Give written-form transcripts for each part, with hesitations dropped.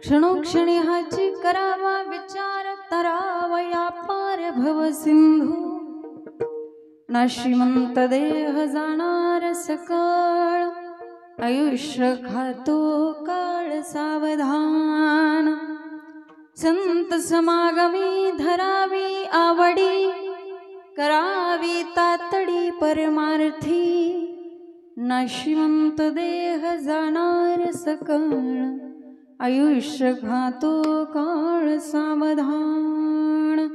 क्षणोक्षणी हाची करावा विचार तरावया पार भव सिंधू नाशिवंत देह जाणार सकळ आयुष्य खातो काळ सावधान संत समागमी धरावी आवडी करावी तातडी परमार्थी नाशिवंत देह जाणार सकळ आयुष्य खातो काळ सावधान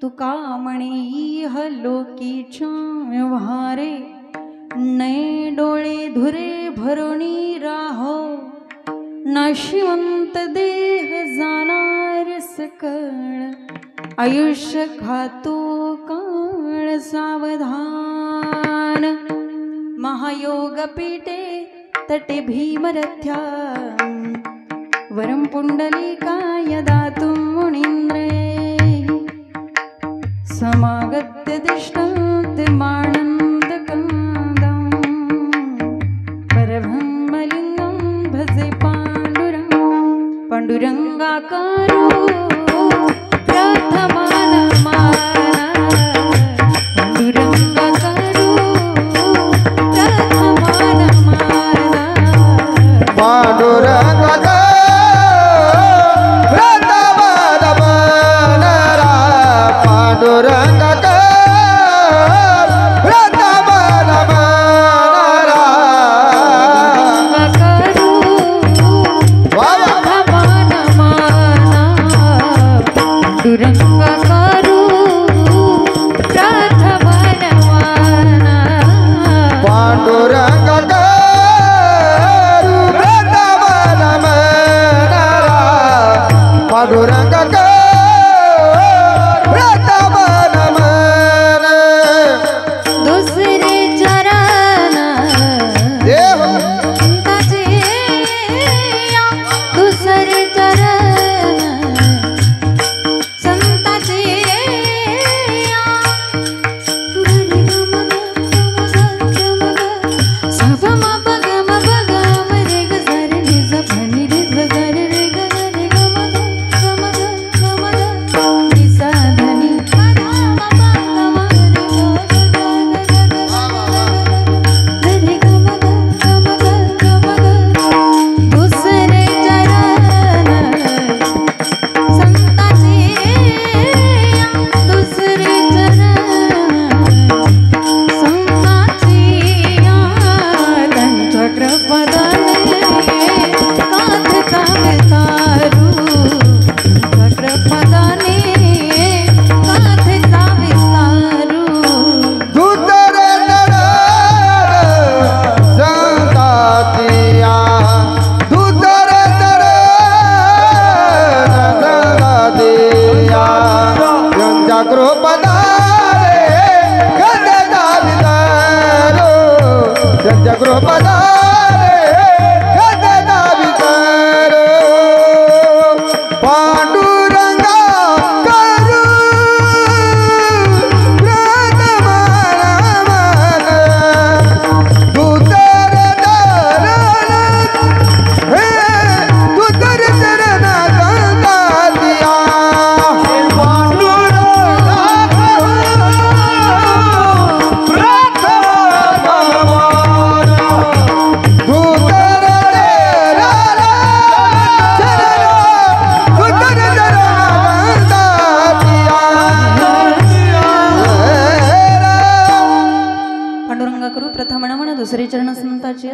तुका म्हणेह लोकीच्या व्यवहारे नये डोळे धुरे भरोणी राहो नाशिवंत देह जाणार सकळ आयुष्य खातो काळ सावधान महायोग पीठे तटे भीमरथ्या वरं पुंडलिकाय दातुं मुनीन्द्रे समागत्य तिष्ठन्ति मानन्दकन्दं परब्रह्मलिङ्गं भजे पाण्डुरङ्गाकारो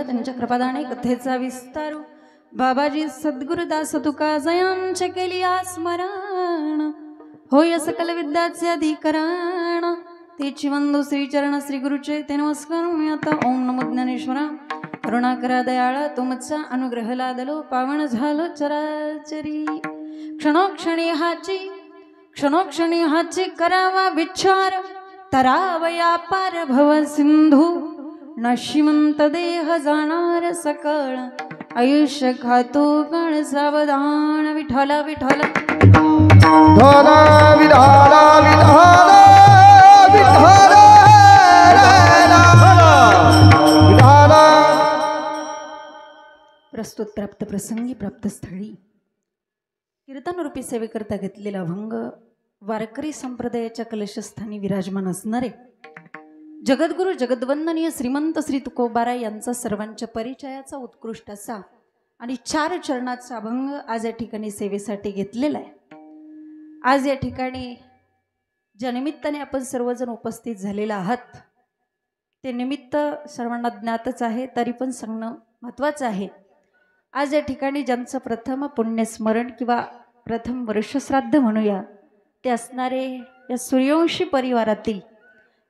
त्यांच्या कृपादाने कथेचा विस्तार बाबाजी सद्गुरुदास तुका जयांचे केली स्मरण होय सकल विद्याचे अधिकरण तेची वंदू श्रीचरण श्री गुरुचे ते नमस्कार मी आता ओम नमो ज्ञानेश्वरा करुणाकरा दयाळा तुमचा अनुग्रह लादलो पावन झालो चराचरी क्षणोक्षणी हाची करावा विचार तरावया पार भव सिंधू नाशिवंत देह जाणार सकळ आयुष्य खातो काळ सावधान विठ्ठला विठ्ठला विठ्ठला विठ्ठला विठ्ठला प्रस्तुत प्राप्त प्रसंगी प्राप्त स्थळी कीर्तनरूपी सेवेकरता घेतलेला अभंग वारकरी संप्रदायाच्या कलशस्थानी विराजमान असणारे जगद्गुरु जगद्वंदनीय श्रीमंत श्री तुकोबाराय यांचा सर्वांच्या परिचयाचा उत्कृष्ट असा आणि 4 चरणाचा अभंग आज या ठिकाणी सेवेसाठी घेतलेला आहे। आज या ठिकाणी ज्या निमित्ताने आपण सर्वजण उपस्थित झालेला आहात ते निमित्त सर्वांना ज्ञातच आहे, तरी पण सांगणं महत्त्वाचं आहे। आज या ठिकाणी ज्यांचं प्रथम पुण्यस्मरण किंवा प्रथम वर्षश्राद्ध म्हणूया ते असणारे या सूर्यवंशी परिवारातील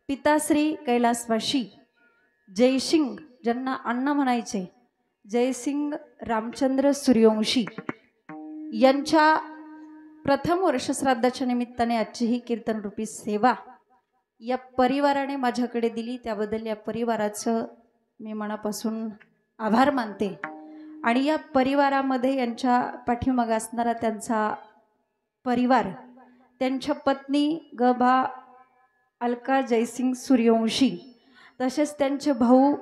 पिताश्री कैलासवासी जयसिंग, ज्यांना अण्णा म्हणायचे, जयसिंग रामचंद्र सूर्यवंशी यांच्या प्रथम वर्षश्राद्धाच्या निमित्ताने आजची ही कीर्तनरूपी सेवा या परिवाराने माझ्याकडे दिली, त्याबद्दल या परिवाराचं मी मनापासून आभार मानते। आणि या परिवारामध्ये यांच्या पाठीमागे असणारा त्यांचा परिवार, त्यांच्या पत्नी गभा अलका जयसिंग सूर्यवंशी, तसेच त्यांचे भाऊ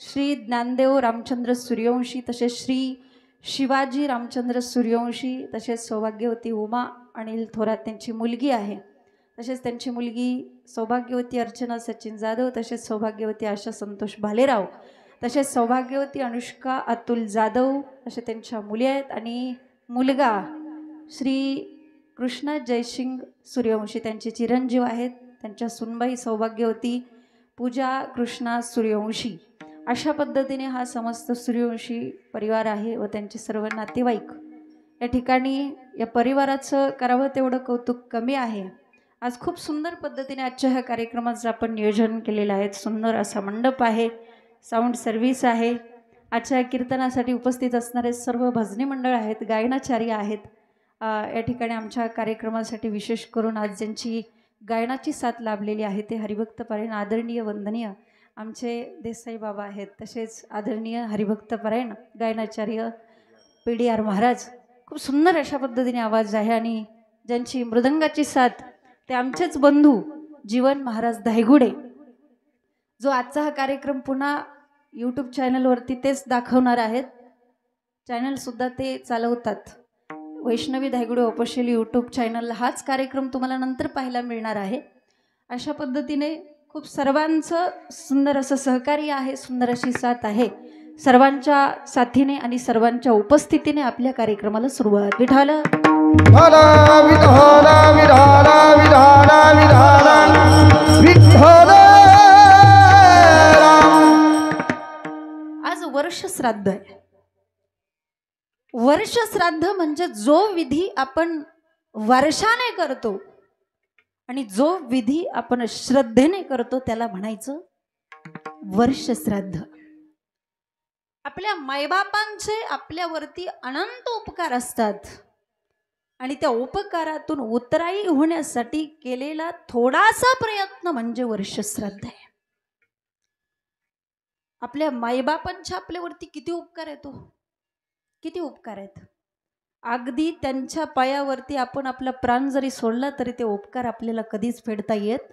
श्री ज्ञानदेव रामचंद्र सूर्यवंशी, तसेच श्री शिवाजी रामचंद्र सूर्यवंशी, तसेच सौभाग्यवती उमा अनिल थोरात त्यांची मुलगी आहे, तसेच त्यांची मुलगी सौभाग्यवती अर्चना सचिन जाधव, तसेच सौभाग्यवती आशा संतोष भालेराव, तसेच सौभाग्यवती अनुष्का अतुल जाधव असे त्यांच्या मुली आहेत। आणि मुलगा श्री कृष्णा जयसिंग सूर्यवंशी त्यांचे चिरंजीव आहेत, त्यांच्या सुनबाई सौभाग्यवती पूजा कृष्णा सूर्यवंशी। अशा पद्धतीने हा समस्त सूर्यवंशी परिवार आहे व त्यांचे सर्व नातेवाईक। या ठिकाणी या परिवाराचं करावं तेवढं कौतुक कमी आहे। आज खूप सुंदर पद्धतीने आजच्या ह्या कार्यक्रमाचं आपण नियोजन केलेलं आहे। सुंदर असा मंडप आहे, साऊंड सर्व्हिस आहे। आजच्या कीर्तनासाठी उपस्थित असणारे सर्व भजनी मंडळ आहेत, गायनाचार्य आहेत। या ठिकाणी आमच्या कार्यक्रमासाठी विशेष करून आज ज्यांची गायनाची साथ लाभलेली आहे ते हरिभक्त परायण आदरणीय वंदनीय आमचे देसाई बाबा आहेत, तसेच आदरणीय हरिभक्त परायण गायनाचार्य PDR महाराज। खूप सुंदर अशा पद्धतीने आवाज आहे। आणि ज्यांची मृदंगाची साथ ते आमचेच बंधू जीवन महाराज धायगुडे, जो आजचा हा कार्यक्रम पुन्हा यूट्यूब चॅनलवरती तेच दाखवणार आहेत, चॅनलसुद्धा ते चालवतात। वैष्णवी धायगुडे ऑफिशियल यूट्यूब चॅनलला हाच कार्यक्रम तुम्हाला नंतर पाहायला मिळणार आहे। अशा पद्धतीने खूप सर्वांचं सुंदर असं सहकार्य आहे, सुंदर अशी साथ आहे। सर्वांच्या साथीने आणि सर्वांच्या उपस्थितीने आपल्या कार्यक्रमाला सुरुवात। विठाल आज वर्ष श्राद्ध आहे। वर्ष श्राद्ध म्हणजे जो विधी आपण वर्षाने करतो आणि जो विधी आपण श्रद्धेने करतो त्याला म्हणायचं वर्ष श्राद्ध। आपल्या मायबापांचे आपल्यावरती अनंत उपकार असतात आणि त्या उपकारातून उतराई होण्यासाठी केलेला थोडासा प्रयत्न म्हणजे वर्ष श्राद्ध आहे। आपल्या मायबापांचे आपल्यावरती किती उपकार आहेत, किती उपकार आहेत। अगदी त्यांच्या पायावरती आपण आपला प्राण जरी सोडला तरी ते उपकार आपल्याला कधीच फेडता येत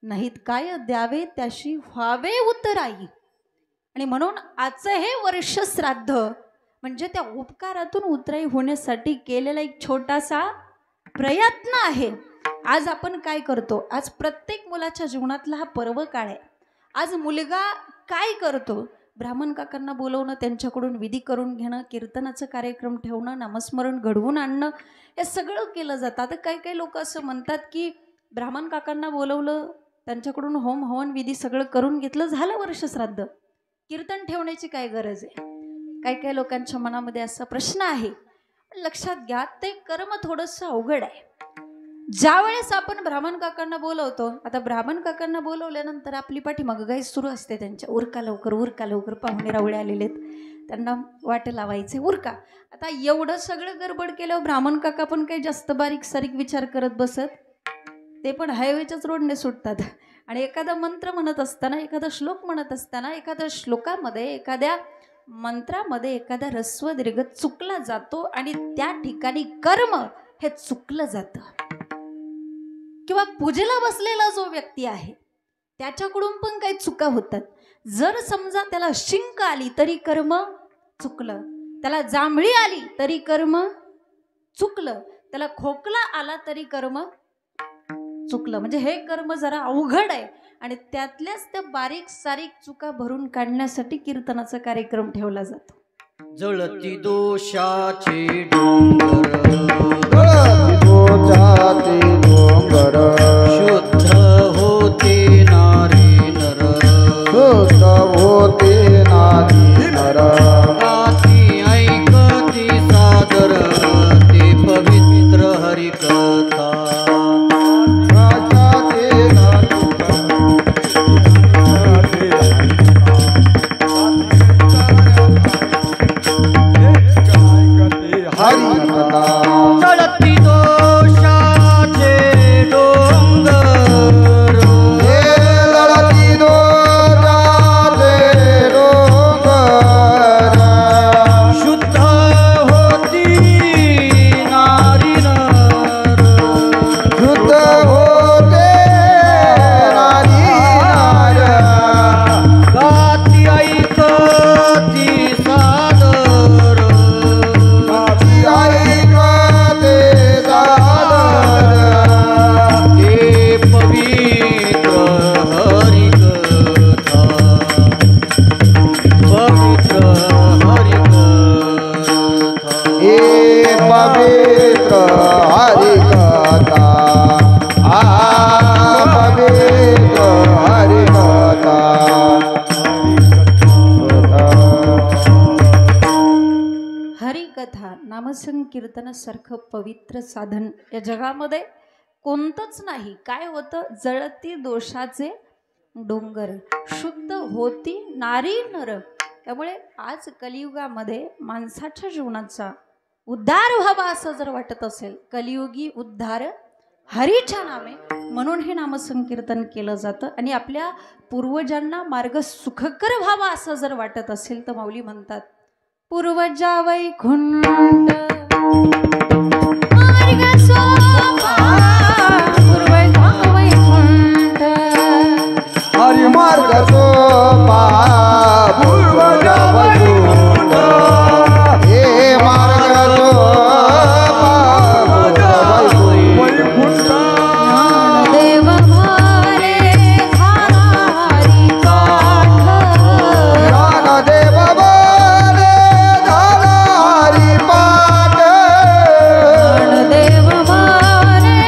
नाहीत। काय द्यावे त्याशी व्हावे उतराई। आणि म्हणून आजचं हे वर्ष श्राद्ध म्हणजे त्या उपकारातून उतराई होण्यासाठी केलेला एक छोटासा प्रयत्न आहे। आज आपण काय करतो, आज प्रत्येक मुलाच्या जीवनातला हा पर्व काळ आहे। आज मुलगा काय करतो, ब्राह्मण काकांना बोलवणं, त्यांच्याकडून विधी करून घेणं, कीर्तनाचं कार्यक्रम ठेवणं, नामस्मरण घडवून आणणं, हे सगळं केलं जातं। आता काही लोक असं म्हणतात की ब्राह्मण काकांना बोलवलं, त्यांच्याकडून होम हवन विधी सगळं करून घेतलं, झालं वर्ष श्राद्ध, कीर्तन ठेवण्याची काय गरज आहे। काही लोकांच्या मनामध्ये असा प्रश्न आहे। लक्षात घ्या, ते कर्म थोडंसं अवघड आहे। ज्या वेळेस आपण ब्राह्मण काकांना बोलवतो, आता ब्राह्मण काकांना बोलवल्यानंतर आपली पाठीमागं गाय सुरू असते त्यांच्या, उरका लवकर पाहुणे रावळे आलेलेत, त्यांना वाट लावायचे, उरका। आता एवढं सगळं गडबड केल्यावर ब्राह्मण काका पण काही जास्त बारीक सारीक विचार करत बसत, ते पण हायवेच्याच रोडने सुटतात। आणि एखादा मंत्र म्हणत असताना, एखादा श्लोक म्हणत असताना, एखाद्या श्लोकामध्ये, एखाद्या मंत्रामध्ये एखादा ह्रस्व दीर्घ चुकला जातो आणि त्या ठिकाणी कर्म हे चुकलं जातं। किंवा पूजेला बसलेला जो व्यक्ती आहे त्याच्याकडून पण काही चुका होतात। जर समजा त्याला शिंक आली तरी कर्म चुकलं, त्याला जांभळी आली तरी कर्म चुकलं, त्याला खोकला आला तरी कर्म चुकलं. म्हणजे हे कर्म जरा अवघड आहे आणि त्यातल्याच त्या बारीक सारीक चुका भरून काढण्यासाठी कीर्तनाचा कार्यक्रम ठेवला जातो. जळती दोषाचे डोंगर, जळती दोषाचे डोंगर, शुद्ध होते नारी नर, शुद्ध होते नारी नर. गाती ऐकती सादर ते पवित्र हरिकथा. जळती दोषाचे डोंगर, जळती दोषाचे डोंगर, शुद्ध होती नारी नर, शुद्ध होते नारी नर. गाती ऐकती सादर ते पवित्र हरिकथा, पवित्र हरिकथा. हे पवित्र हरिकथा, पवित्र हरिकथा. हरिकथा नामसंकीर्तनासारखं पवित्र साधन या जगामध्ये कोणतंच नाही. काय होतं? जळती दोषाचे डोंगर, शुद्ध होती नारी नर. त्यामुळे आज कलियुगामध्ये माणसाच्या जीवनाचा उद्धार व्हावा असं जर वाटत असेल, कलियुगी उद्धार हरीच्या नामे, म्हणून हे नामसंकीर्तन केलं जातं. आणि आपल्या पूर्वजांना मार्ग सुखकर व्हावा असं जर वाटत असेल तर माऊली म्हणतात, पूर्वजा वैकुंठ मार्ग सोपा, पूर्वजा वैकुंठ हरि मार्ग सोपा, पूर्वजा वैकुंठ. हे मार्ग सोपा, वैकुंठ. देव भारे झाला हरी पाठ, ज्ञानदेव बोले झाला हरी पाठ, देव भारे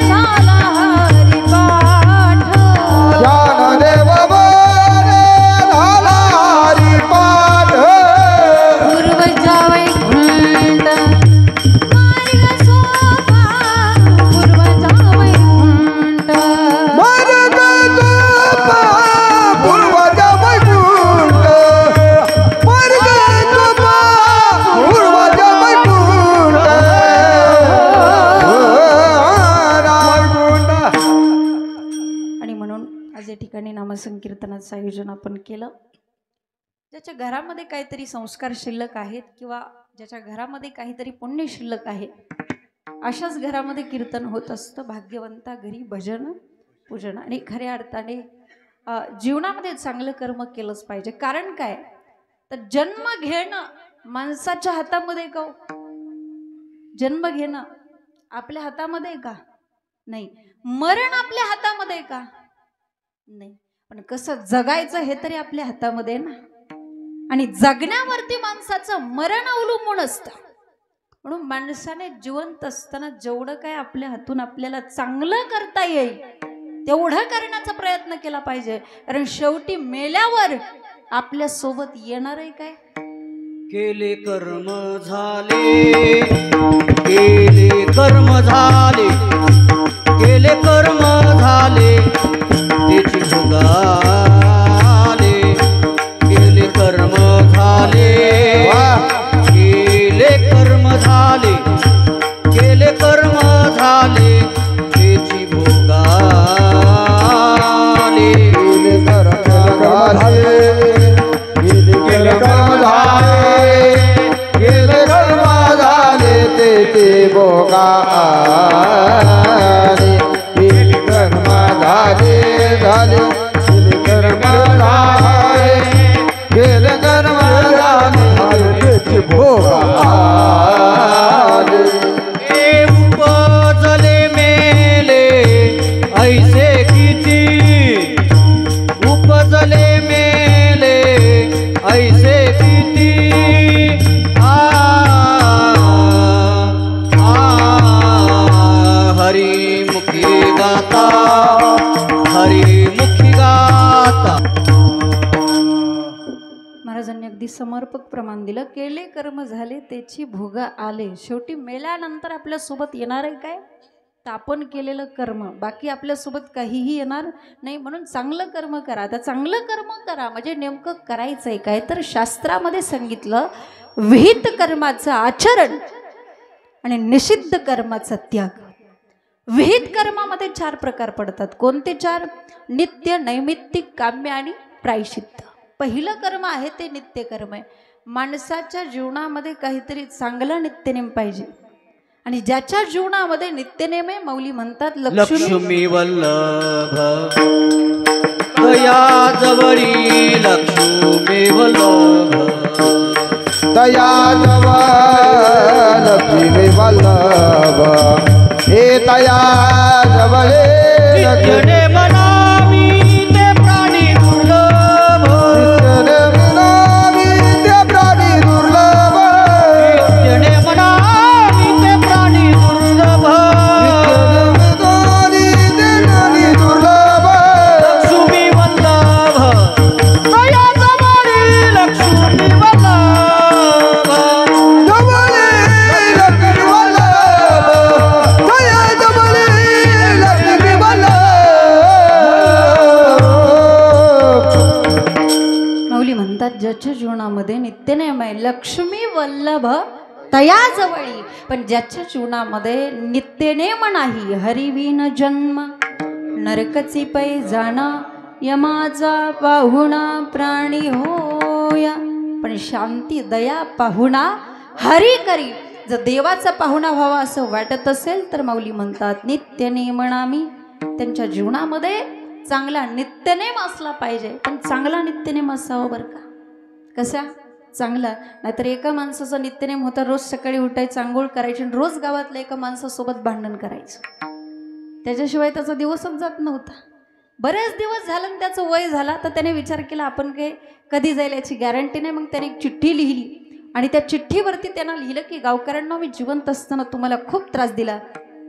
झाला हरी पाठ, ज्ञानदेव बोले झाला हरी पाठ. पूर्वजा वैकुंठ मार्ग सोपा, पूर्वजा वैकुंठ मार्ग सोपा, पूर्वजा वैकुंठ. मार्ग सोपा, पूर्वजा वैकुंठ. आणि म्हणून आज या ठिकाणी नामसंकीर्तनाचं आयोजन आपण केलं. ज्याच्या घरामध्ये काहीतरी संस्कार शिल्लक आहेत किंवा ज्याच्या घरामध्ये काहीतरी पुण्य शिल्लक आहे, अशाच घरामध्ये कीर्तन होत असतं. भाग्यवंता घरी भजन पूजन. आणि खऱ्या अर्थाने जीवनामध्ये चांगलं कर्म केलंच पाहिजे. कारण काय तर जन्म घेणं माणसाच्या हातामध्ये का? जन्म घेणं आपल्या हातामध्ये का? नाही. मरण आपल्या हातामध्ये का? नाही. पण कसं जगायचं हे तरी आपल्या हातामध्ये ना. आणि जगण्यावरती माणसाचं मरण अवलंबून असतं. म्हणून माणसाने जिवंत असताना जेवढं काय आपल्या हातून आपल्याला चांगलं करता येईल तेवढं करण्याचा प्रयत्न केला पाहिजे. कारण शेवटी मेल्यावर आपल्या सोबत येणार आहे काय? केले कर्म झाले, केले कर्म झाले, केले कर्म झाले त्याची भोगाले. केले कर्म झाले, केले कर्म झाले, केले कर्म झाले त्याची भोगाले. गेले कर्म झाले, गेले कर्म झाले, गेले कर्म झाले ते भोगाले. गेले कर्म झाले, झाले गेले कर्म समर्पक प्रमाण दिलं, केले कर्म झाले त्याची भोग आले. शेवटी मेल्यानंतर आपल्यासोबत येणार आहे काय? तर आपण केलेलं कर्म, बाकी आपल्यासोबत काहीही येणार नाही. म्हणून चांगलं कर्म करा. आता चांगलं कर्म करा म्हणजे नेमकं करायचं आहे काय? तर शास्त्रामध्ये सांगितलं, विहित कर्माचं आचरण आणि निषिद्ध कर्माचा त्याग. विहित कर्मामध्ये 4 प्रकार पडतात. कोणते 4? नित्य, नैमित्तिक, काम्य आणि प्रायश्चित्त. पहिलं कर्म आहे ते नित्य कर्म आहे. माणसाच्या जीवनामध्ये काहीतरी चांगलं नित्यनेम पाहिजे, आणि ज्याच्या जीवनामध्ये नित्यनेम आहे, माऊली म्हणतात लक्ष्मी वल्लभ दया जवळी, लक्ष्मी वल्लभ दया जवळ लक्ष्मी वल्लभ, हे दया जवळे नित्यने मनामी ते प्राणी दुर्लभ, ते प्राणी दुर्लभ, नित्यने मनामी ते प्राणी दुर्लभ, दुर्लभ लक्ष्मी वल्लभ दया जवळी, लक्ष्मी वल्लभ जवळे लक्ष्मी वल्लभ, दया जवळे लक्ष्मी वल्लभ. माऊली म्हणतात ज्याच्या जीवनामध्ये नित्यनेम आहे, लक्ष्मी वल्लभ तयाजवळी. पण ज्याच्या जीवनामध्ये नित्यनेम नाही, हरिविन जन्म नरकची पै जाणा, यमाचा पाहुणा प्राणी होया, पण शांती दया पाहुणा हरी करी. जर देवाचा पाहुणा व्हावा असं वाटत असेल तर माऊली म्हणतात नित्यनेम नामी. त्यांच्या जीवनामध्ये चांगला नित्यनेम असला पाहिजे, पण चांगला नित्यनेम असावा बरं का. कसा चांगला? नाहीतर एका माणसाचा नित्यनेम होता, रोज सकाळी उठायचं, आंघोळ करायची आणि रोज गावातल्या एका माणसासोबत भांडण करायचं. त्याच्याशिवाय त्याचा दिवसच जात नव्हता. बरेच दिवस झालं आणि त्याचं वय झाला, तर त्याने विचार केला आपण काय कधी जाईल याची गॅरंटी नाही. मग त्याने एक चिठ्ठी लिहिली आणि त्या चिठ्ठीवरती त्यांना लिहिलं की गावकऱ्यांना मी जिवंत असताना तुम्हाला खूप त्रास दिला,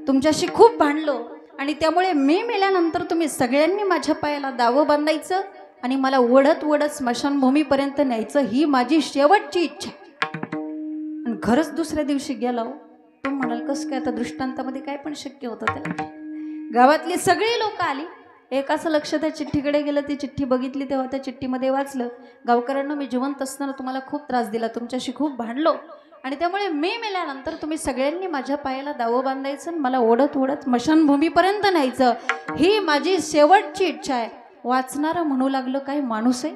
तुमच्याशी खूप भांडलो, आणि त्यामुळे मी मेल्यानंतर तुम्ही सगळ्यांनी माझ्या पायाला दावं बांधायचं आणि मला ओढत ओढत स्मशानभूमीपर्यंत न्यायचं, ही माझी शेवटची इच्छा. आणि खरंच दुसऱ्या दिवशी गेला. तो म्हणाल कसं काय? आता दृष्टांतामध्ये काय पण शक्य होतं त्याला. गावातली सगळी लोक आली, एक असं लक्ष त्या चिठ्ठीकडे गेलं, ती चिठ्ठी बघितली तेव्हा त्या चिठ्ठीमध्ये वाचलं, गावकऱ्यांना मी जिवंत असताना तुम्हाला खूप त्रास दिला, तुमच्याशी खूप भांडलो, आणि त्यामुळे मी मेल्यानंतर तुम्ही सगळ्यांनी माझ्या पायाला दावं बांधायचं आणि मला ओढत ओढत स्मशानभूमीपर्यंत न्यायचं, ही माझी शेवटची इच्छा आहे. वाचणारं म्हणू लागलं काय माणूस आहे,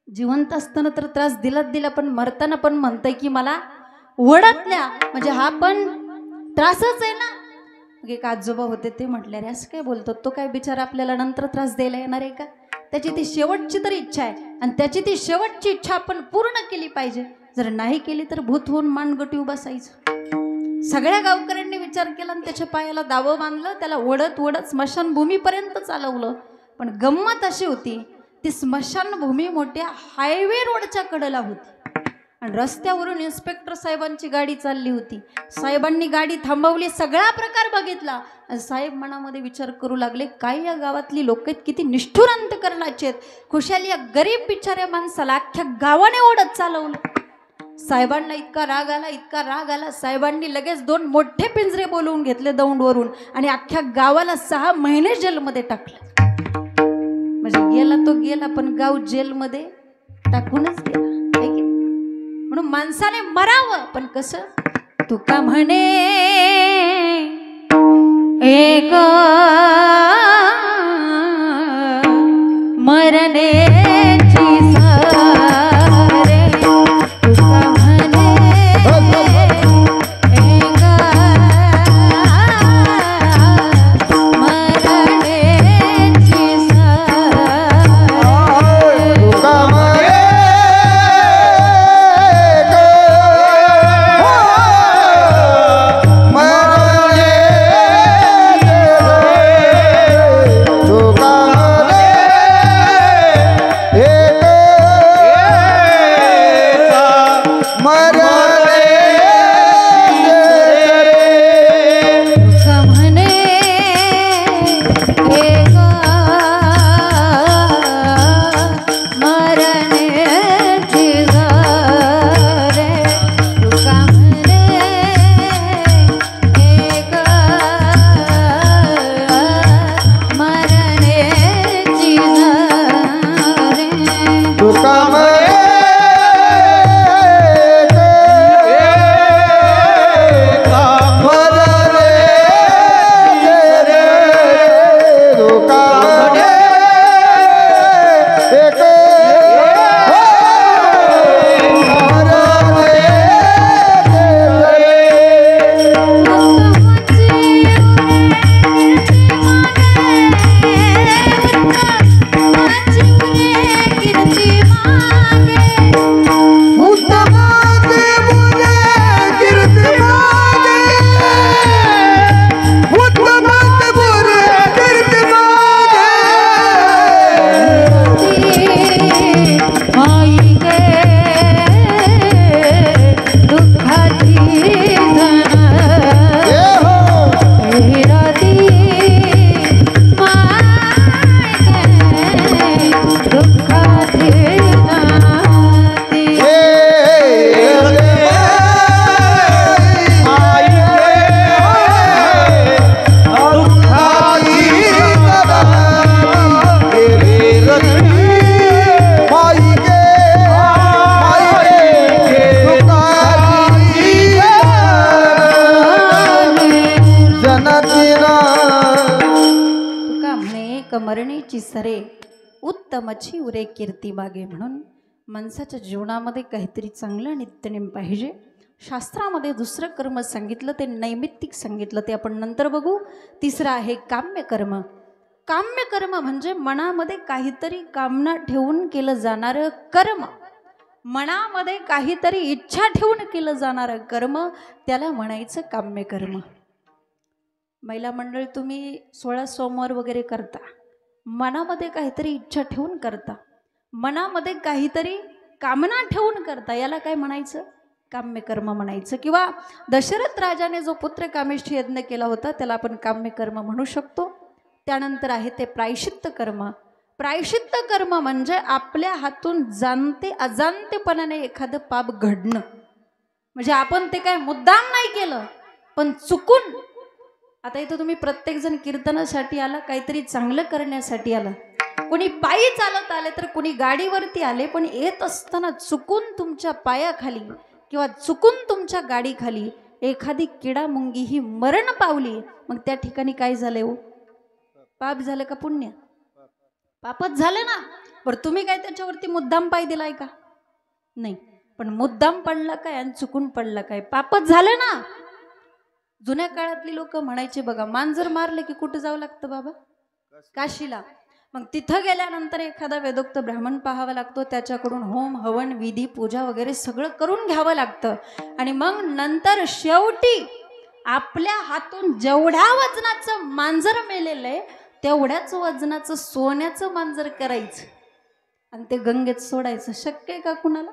जिवंत असताना तर त्रास दिलाच दिला, पण मरताना पण म्हणतंय की मला ओढत न्या, म्हणजे हा पण त्रासच आहे ना. एक आजोबा होते, ते म्हटले अरे असं काय बोलतो, तो काय बिचारा आपल्याला नंतर त्रास द्यायला येणार आहे का? त्याची ती शेवटची तरी इच्छा आहे, आणि त्याची ती शेवटची इच्छा आपण पूर्ण केली पाहिजे. जर नाही केली तर भूत होऊन मानगटी बसायचं. सगळ्या गावकऱ्यांनी विचार केला आणि त्याच्या पायाला दावं बांधलं, त्याला ओढत ओढत स्मशानभूमीपर्यंत चालवलं. पण गंमत अशी होती, ती स्मशानभूमी मोठ्या हायवे रोडच्या कडेला होती, आणि रस्त्यावरून इन्स्पेक्टर साहेबांची गाडी चालली होती. साहेबांनी गाडी थांबवली, सगळा प्रकार बघितला, आणि साहेब मनामध्ये विचार करू लागले काय या गावातली लोक आहेत, किती निष्ठुर अंतकरणाचे आहेत, खुशाली या गरीब बिचाऱ्या माणसाला अख्ख्या गावाने ओढत चालवलं. साहेबांना इतका राग आला, इतका राग आला, साहेबांनी लगेच 2 मोठे पिंजरे बोलवून घेतले दौंडवरून, आणि अख्ख्या गावाला 6 महिने जेलमध्ये टाकलं. म्हणजे गेला तो गेला, पण गाव जेलमध्ये टाकूनच गेला. म्हणून माणसाने मरावं, पण कसं? तुका म्हणे एक मरण्याची सारे, तुका म्हणे एक मरण्याची सारे, तुका म्हणे मनीची सरे उत्तमची उरे कीर्ती मागे. म्हणून माणसाच्या जीवनामध्ये काहीतरी चांगलं नित्यनेम पाहिजे. शास्त्रामध्ये दुसरं कर्म सांगितलं ते नैमित्तिक सांगितलं, ते आपण नंतर बघू. तिसरं आहे काम्यकर्म. काम्यकर्म म्हणजे मनामध्ये काहीतरी कामना ठेवून केलं जाणारं कर्म, मनामध्ये काहीतरी इच्छा ठेवून केलं जाणारं कर्म, त्याला म्हणायचं काम्यकर्म. महिला मंडळी, तुम्ही 16 सोमवार वगैरे करता, मनामध्ये काहीतरी इच्छा ठेवून करता, मनामध्ये काहीतरी कामना ठेवून करता, याला काय म्हणायचं? काम्यकर्म म्हणायचं. किंवा दशरथ राजाने जो पुत्र कामेष्ठी यज्ञ केला होता त्याला आपण काम्यकर्म म्हणू शकतो. त्यानंतर आहे ते प्रायश्चित्त कर्म. प्रायश्चित्त कर्म म्हणजे आपल्या हातून जाणते अजाणतेपणाने एखादं पाप घडणं. म्हणजे आपण ते काय मुद्दाम नाही केलं, पण चुकून. आता इथं तुम्ही प्रत्येकजण कीर्तनासाठी आला, काहीतरी चांगलं करण्यासाठी आला. कोणी पायी चालत आले तर कोणी गाडीवरती आले, पण येत असताना चुकून तुमच्या पायाखाली किंवा चुकून तुमच्या गाडीखाली एखादी किडा मुंगी ही मरण पावली, मग त्या ठिकाणी काय झाले हो? पाप झालं का पुण्य? पापच झालं ना. बरं, तुम्ही काय त्याच्यावरती मुद्दाम पाय दिलाय का? नाही. पण मुद्दाम पडला काय आणि चुकून पडला काय? पापच झालं ना. जुन्या काळातली लोक म्हणायचे बघा, मांजर मारले की कुठं जावं लागतं बाबा? काशीला. मग तिथं गेल्यानंतर एखादा वेदोक्त ब्राह्मण पाहावा लागतो, त्याच्याकडून होम हवन विधी पूजा वगैरे सगळं करून घ्यावं लागतं. आणि मग नंतर शेवटी आपल्या हातून जेवढ्या वजनाचं मांजर मेलेलं आहे तेवढ्याच वजनाचं सोन्याचं मांजर करायचं आणि ते गंगेत सोडायचं. शक्य आहे का कुणाला?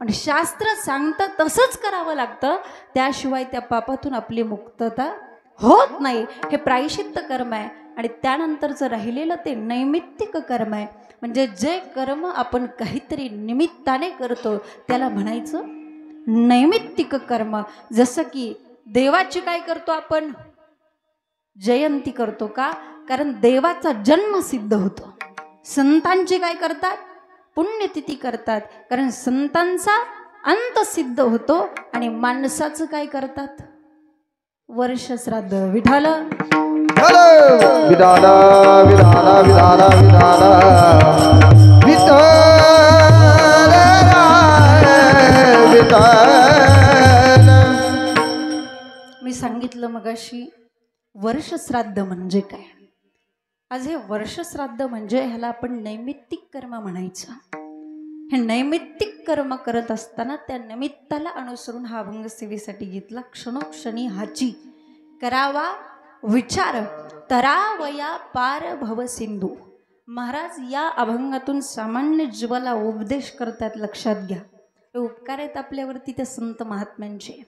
पण शास्त्र सांगतं तसंच करावं लागतं, त्याशिवाय त्या पापातून आपली मुक्तता होत नाही. हे प्रायश्चित्त कर्म आहे. आणि त्यानंतरचं राहिलेलं ते नैमित्तिक कर्म आहे. म्हणजे जे कर्म आपण काहीतरी निमित्ताने करतो त्याला म्हणायचं नैमित्तिक कर्म. जसं की देवाची काय करतो आपण? जयंती करतो. का? कारण देवाचा जन्म सिद्ध होतो. संतांची काय करतात? पुण्यतिथी करतात, कारण संतांचा अंत सिद्ध होतो. आणि माणसाचं काय करतात? वर्ष श्राद्ध. विठाल विधान विधान विधान विधान विधान. मी सांगितलं मगाशी वर्ष श्राद्ध म्हणजे काय. आज हे वर्ष श्राद्ध म्हणजे ह्याला आपण नैमित्तिक कर्म म्हणायचं. हे नैमित्तिक कर्म करत असताना त्या निमित्ताला अनुसरून हा अभंग सेवेसाठी घेतला. क्षणोक्षणी हाची करावा विचार, तरावया पार भव सिंधू. महाराज या अभंगातून सामान्य जीवाला उपदेश करतात. लक्षात घ्या, हे उपकार आहेत आपल्यावरती त्या संत महात्म्यांचे.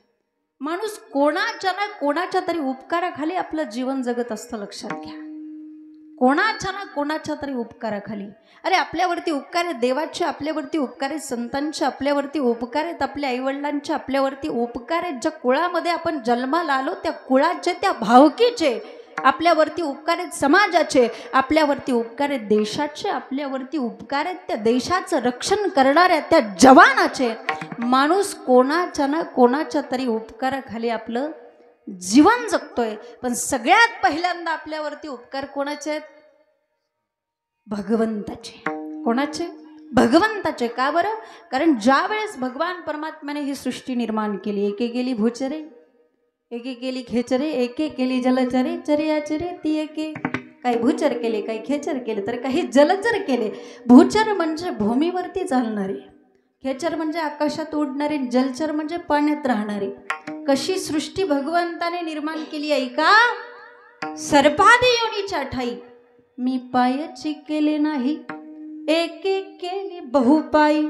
माणूस कोणाच्या ना कोणाच्या तरी उपकाराखाली आपलं जीवन जगत असतं. लक्षात घ्या, कोणाच्या ना कोणाच्या तरी उपकाराखाली. अरे आपल्यावरती उपकार आहेत देवाचे, आपल्यावरती उपकार आहेत संतांचे, आपल्यावरती उपकार आहेत आपल्या आईवडिलांचे, आपल्यावरती उपकार आहेत ज्या कुळामध्ये आपण जन्माला आलो त्या कुळाचे, त्या भावकीचे. आपल्यावरती उपकार आहेत समाजाचे, आपल्यावरती उपकार आहेत देशाचे, आपल्यावरती उपकार आहेत त्या देशाचं रक्षण करणाऱ्या त्या जवानाचे. माणूस कोणाच्या ना कोणाच्या तरी उपकाराखाली आपलं जीवन जगतोय. पण सगळ्यात पहिल्यांदा आपल्यावरती उपकार कोणाचे आहेत? भगवंताचे. कोणाचे? भगवंताचे. का बरं? कारण ज्या वेळेस भगवान परमात्म्याने ही सृष्टी निर्माण केली, एके केली भूचरे, एके केली खेचरे, एके केली जलचरे, चर्याचरे ती एके. काही भूचर केले, काही खेचर केले, तर काही जलचर केले. भूचर म्हणजे भूमीवरती चालणारे, खेचर म्हणजे आकाशात उडणारे, जलचर म्हणजे पाण्यात राहणारे. कशी सृष्टी भगवंताने निर्माण केली आहे का? सर्पादी योनीच्या ठाई मी पायाची केले नाही, एक एक केली बहुपाई.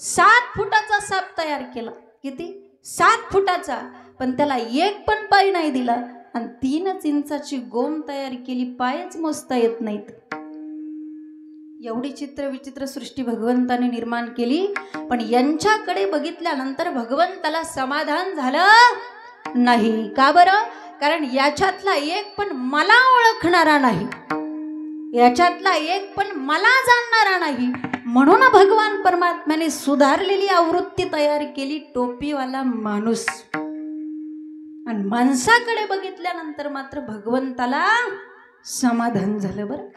7 फुटाचा साप तयार केला. किती? 7 फुटाचा. पण त्याला एक पण पाय नाही दिला. आणि 3 इंचाची गोम तयार केली, पायच मोजता येत नाहीत. एवढी चित्र विचित्र सृष्टी भगवंताने निर्माण केली. पण यांच्याकडे बघितल्यानंतर भगवंताला समाधान झालं नाही. का बरं? कारण याच्यातला एक पण मला ओळखणारा नाही, याच्यातला एक पण मला जाणणारा नाही. म्हणून भगवान परमात्म्याने सुधारलेली आवृत्ती तयार केली, टोपीवाला माणूस. आणि माणसाकडे बघितल्यानंतर मात्र भगवंताला समाधान झालं. बरं,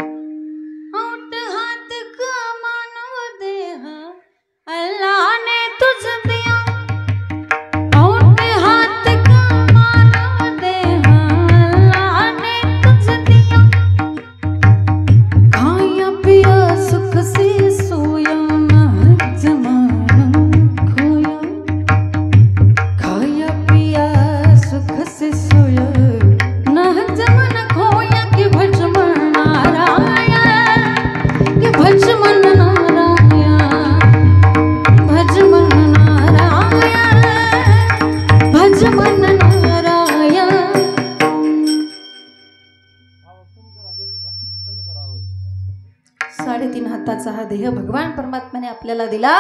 देह भगवान परमात्म्याने आपल्याला दिला,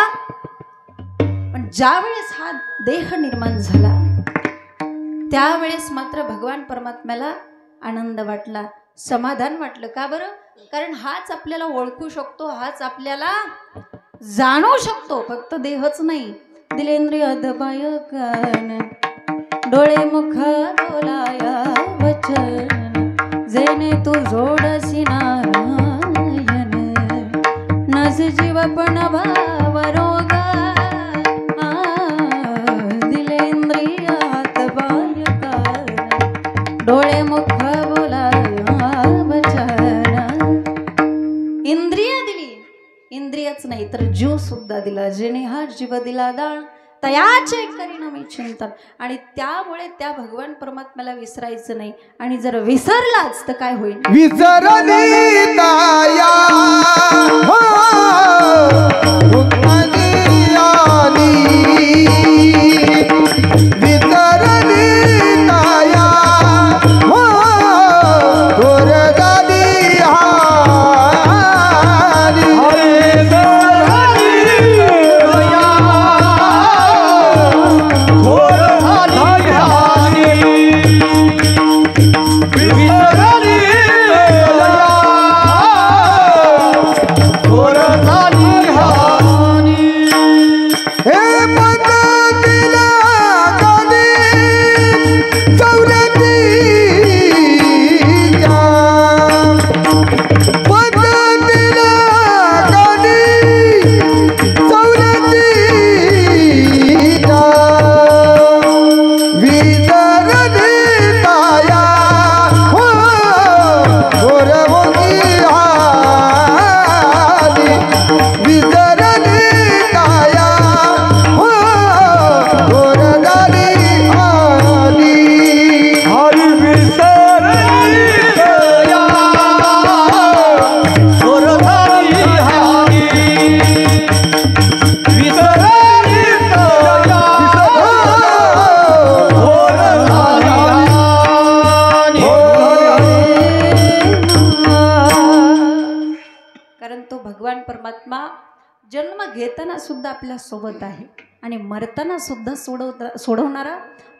पण ज्या वेळेस हा देह निर्माण झाला त्यावेळेस मात्र भगवान परमात्म्याला आनंद वाटला, समाधान वाटलं. का बरं? कारण हाच आपल्याला ओळखू शकतो, हाच आपल्याला जाणू शकतो. फक्त देहच नाही, दिलेंद्रिय दबाय कान, डोळे मुख बोलाया वचन, जेने तू जोडसी नारायण, नस जीव पण भाव रोग, दिलेंद्रिय दबाय कान, डोळे मुख बोलाया वचन. इंद्रिय दिली, इंद्रियच नाही तर जीव सुद्धा दिला. जेणे हा जीव दिला दान, तयाचे करीन मी चिंतन. आणि त्यामुळे त्या भगवान परमात्म्याला विसरायचं नाही. आणि जर विसरलाच तर काय होईल? विसरली ताया हो, भुक्तानी आली. विसरली ताया हो, थोरगाली हारी. जन्म घेताना सुद्धा आपल्या सोबत आहे आणि मरताना सुद्धा सोडवणारा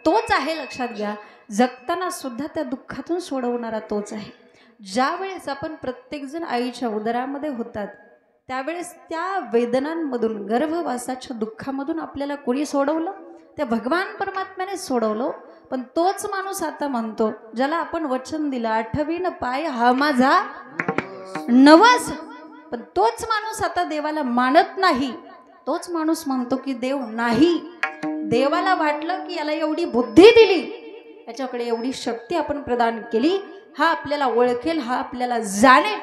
तोच आहे. लक्षात घ्या, जगताना सुद्धा त्या दुःखातून सोडवणारा तोच आहे. ज्या वेळेस आपण प्रत्येकजण आईच्या उदरामध्ये होतात त्यावेळेस त्या वेदनांमधून, गर्भवासाच्या दुःखामधून आपल्याला कोणी सोडवलं? त्या भगवान परमात्म्याने सोडवलं. पण तोच माणूस आता म्हणतो, ज्याला आपण वचन दिलं, आठवीन पाय हा माझा नवस, पण तोच माणूस आता देवाला मानत नाही. तोच माणूस म्हणतो की देव नाही. देवाला वाटलं की याला एवढी बुद्धी दिली, याच्याकडे एवढी शक्ती आपण प्रदान केली, हा आपल्याला ओळखेल, हा आपल्याला जाणेल.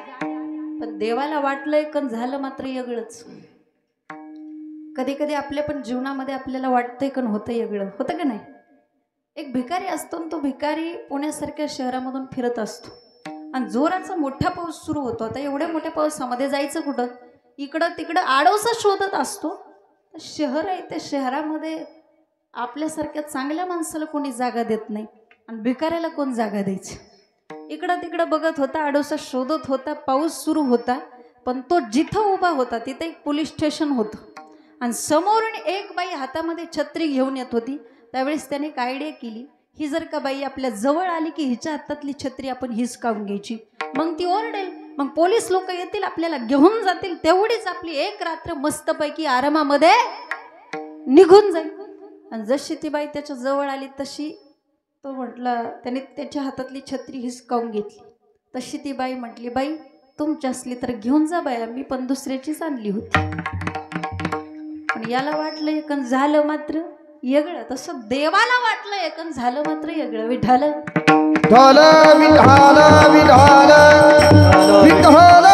पण देवाला वाटलंय पण झालं मात्र वेगळंच. कधी कधी आपल्या पण जीवनामध्ये आपल्याला वाटतंय पण होतं वेगळं. होतं का नाही? एक भिकारी असतो, तो भिकारी पुण्यासारख्या शहरामधून फिरत असतो आणि जोराचा मोठा पाऊस सुरू होतो. आता एवढ्या मोठ्या पावसामध्ये जायचं कुठं? इकडं तिकडं आडवसा शोधत असतो. शहर आहे, त्या शहरामध्ये आपल्यासारख्या चांगल्या माणसाला कोणी जागा देत नाही आणि भिकाऱ्याला कोण जागा द्यायची? इकडं तिकडं बघत होता, आडवसा शोधत होता, पाऊस सुरू होता. पण तो जिथं उभा होता तिथे एक पोलीस स्टेशन होतं आणि समोरून एक बाई हातामध्ये छत्री घेऊन येत होती. त्यावेळेस त्याने एक आयडिया केली, ही जर का बाई आपल्या जवळ आली की हिच्या हातातली छत्री आपण हिसकावून घ्यायची. मग ती ओरडेल, मग पोलीस लोक येतील, आपल्याला घेऊन जातील. तेवढीच आपली एक रात्र मस्तपैकी आरामामध्ये निघून जाईल. आणि जशी ती बाई त्याच्या जवळ आली तशी तो म्हटला, त्याने त्याच्या हातातली छत्री हिसकावून घेतली. तशी ती बाई म्हटली, बाई तुमची असली तर घेऊन जा बाया, मी पण दुसऱ्याचीच आणली होती. पण याला वाटलं एकन झालं मात्र वेगळं. तसं देवाला वाटलं एकन झालं मात्र वेगळं. विठाल विठाल विठाल विठाल विठाल.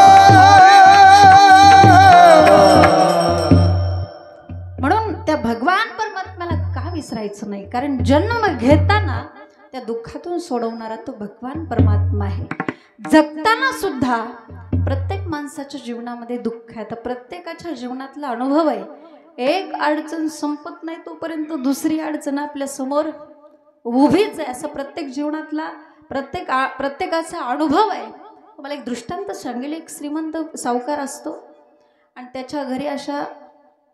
म्हणून त्या भगवान परमात्म्याला का विसरायचं नाही? कारण जन्म घेताना त्या दुःखातून सोडवणारा तो भगवान परमात्मा आहे. जगताना सुद्धा प्रत्येक माणसाच्या जीवनामध्ये दुःख आहे. तर प्रत्येकाच्या जीवनातला अनुभव आहे. एक अडचण संपत नाही तोपर्यंत दुसरी अडचण आपल्या समोर उभीच आहे. असं प्रत्येक जीवनातला प्रत्येकाचा अनुभव आहे. तुम्हाला एक दृष्टांत सांगेल. एक श्रीमंत सावकार असतो आणि त्याच्या घरी अशा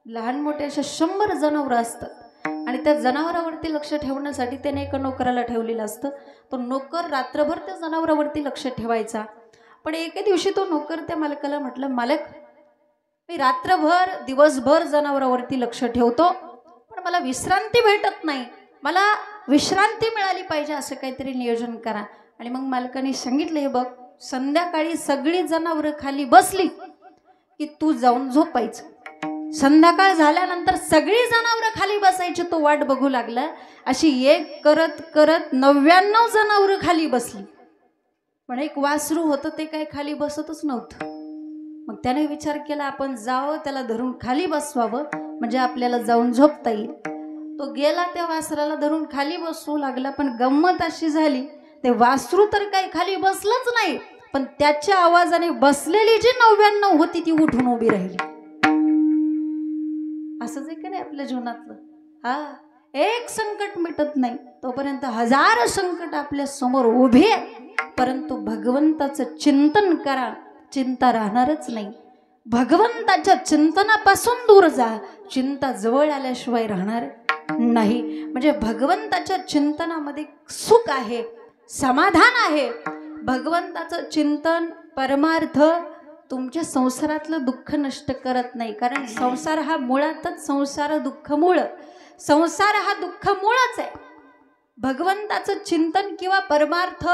लहान मोठे अशा 100 जनावरं असतात आणि त्या जनावरावरती लक्ष ठेवण्यासाठी त्याने एका नोकराला ठेवलेलं असतं. तो नोकर रात्रभर त्या जनावरावरती लक्ष ठेवायचा. पण एके दिवशी तो नोकर त्या मालकाला म्हटलं, मालक, मी रात्रभर दिवसभर जनावरावरती लक्ष ठेवतो, पण मला विश्रांती भेटत नाही, मला विश्रांती मिळाली पाहिजे, असं काहीतरी नियोजन करा. आणि मग मालकाने सांगितलं, हे बघ, संध्याकाळी सगळी जनावरं खाली बसली की तू जाऊन झोपायचं. संध्याकाळ झाल्यानंतर सगळी जनावरं खाली बसायची. तो वाट बघू लागला. अशी एक करत करत 99 जनावरं खाली बसली. पण एक वासरू होतं ते काही खाली बसतच नव्हतं. मग त्याने विचार केला, आपण जावं, त्याला धरून खाली बसवावं, म्हणजे आपल्याला जाऊन झोपता येईल. तो गेला, त्या वासराला धरून खाली बसवू लागला. पण गंमत अशी झाली, ते वासरू तर काही खाली बसलंच नाही, पण त्याच्या आवाजाने बसलेली जी 99 होती ती उठून उभी राहिली. असंच आहे का नाही आपल्या जीवनातलं? हा, एक संकट मिटत नाही तोपर्यंत 1000 संकट आपल्या समोर उभे आहेत. परंतु भगवंताचं चिंतन करा, चिंता राहणारच नाही. भगवंताच्या चिंतनापासून दूर जा, चिंता जवळ आल्याशिवाय राहणार नाही. म्हणजे भगवंताच्या चिंतनामध्ये सुख आहे, समाधान आहे. भगवंताचं चिंतन, परमार्थ तुमच्या संसारातलं दुःख नष्ट करत नाही. कारण संसार हा मुळातच संसार दुःख मूळ, संसार हा दुःख मूळच आहे. भगवंताचं चिंतन किंवा परमार्थ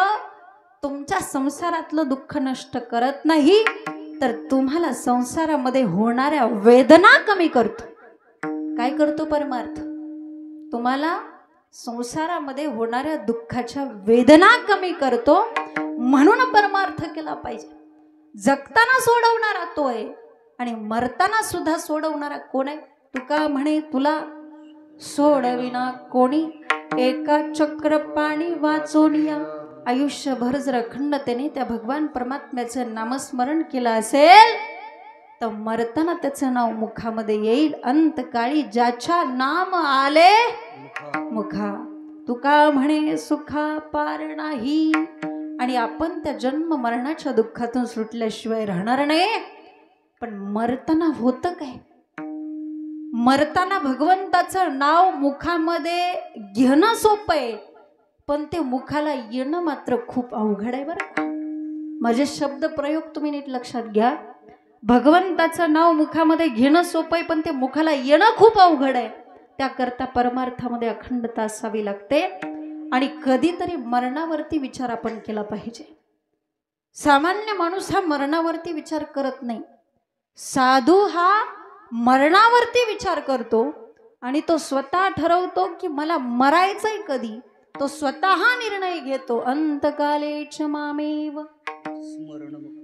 तुमच्या संसारातलं दुःख नष्ट करत नाही, तर तुम्हाला संसारामध्ये होणाऱ्या वेदना कमी करतो. काय करतो परमार्थ? तुम्हाला संसारामध्ये होणाऱ्या दुःखाच्या वेदना कमी करतो. म्हणून परमार्थ केला पाहिजे. जगताना सोडवणारा तो आहे आणि मरताना सुद्धा सोडवणारा कोण आहे? तुका म्हणे, तुला सोडविना कोणी, एका चक्र पाणी वाचोनिया. आयुष्यभर जर अखंडतेने त्या भगवान परमात्म्याचं नामस्मरण केलं असेल तर मरताना त्याचं नाव मुखामध्ये येईल. अंतकाळी ज्याच्या नाम आले मुखा, तुका म्हणे सुखा पार नाही. आणि आपण त्या जन्म मरणाच्या दुःखातून सुटल्याशिवाय राहणार नाही. पण मरताना होतं काय? मरताना भगवंताचं नाव मुखामध्ये घेणं सोपं आहे, पण ते मुखाला येणं मात्र खूप अवघड आहे बरं का. माझे शब्द प्रयोग तुम्ही नीट लक्षात घ्या. भगवंताचं नाव मुखामध्ये घेणं सोपं आहे, पण ते मुखाला येणं खूप अवघड आहे. त्याकरता परमार्थामध्ये अखंडता असावी लागते. आणि कधीतरी मरणावरती विचार आपण केला पाहिजे. सामान्य माणूस हा मरणावरती विचार करत नाही. साधू हा मरणावरती विचार करतो आणि तो स्वतः ठरवतो की मला मरायचंय कधी. तो स्वतः निर्णय घेतो. अंतकाले च मामेव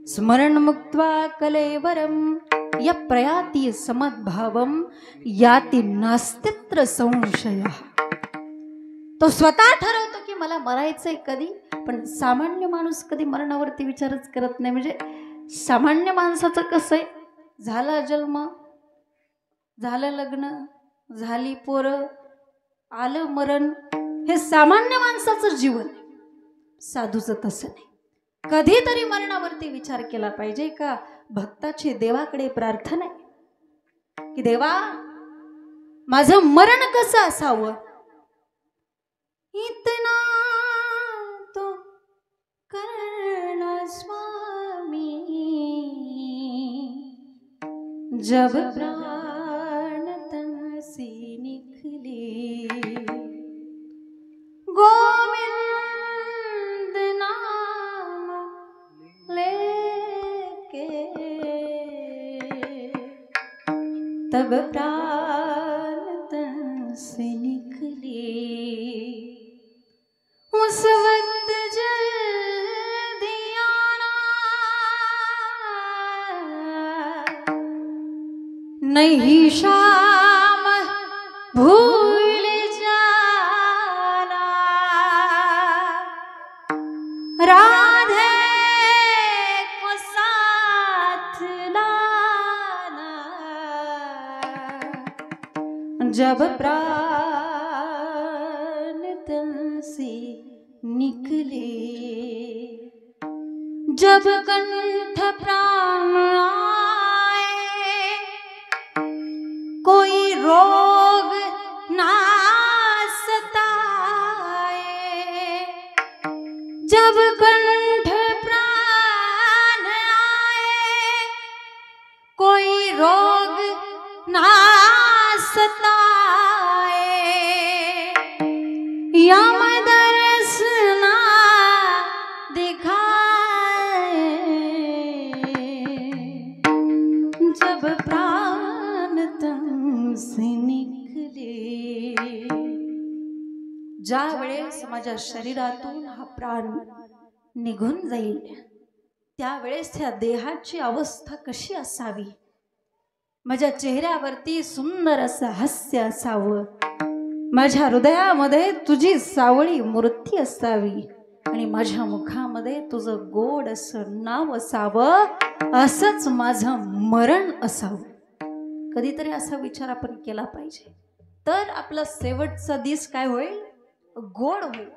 स्मरण मुक्त्वा कलेवरम या प्रयाती समद्भावम याती नास्तित्र संशय. तो स्वतः ठरवतो की मला मरायचंय कधी. पण सामान्य माणूस कधी मरणावरती विचारच करत नाही. म्हणजे सामान्य माणसाचं कसं आहे, झाला जन्म, झालं लग्न, झाली पोरं, आलं मरण, हे सामान्य माणसाचं जीवन. साधूचं तसं नाही. कधीतरी मरणावरती विचार केला पाहिजे. का भक्ताची देवाकडे प्रार्थना आहे की देवा, माझं मरण कसं असावं. इतना तो करना स्वामी, जब प्राण तन से निकले, गोविंद नाम लेके, तब प्राण तन से निकले. उस वक्त जल्दी आना, नहीं शाम भूल जाना, राधे को साथ लाना, जब प्राण तन से निकले, जब कंठ प्राण आए, ज्या वेळेस माझ्या शरीरातून हा प्राण निघून जाईल त्यावेळेस त्या देहाची अवस्था कशी असावी, माझ्या चेहऱ्यावरती सुंदर असं हास्य असावं, माझ्या हृदयामध्ये तुझी सावळी मूर्ती असावी आणि माझ्या मुखामध्ये तुझं गोड असं नाव असावं, असंच माझं मरण असावं. कधीतरी असा विचार आपण केला पाहिजे, तर आपला शेवटचा दिस काय होईल, गोड होईल.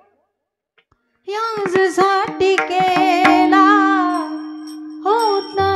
यासाठी केला होता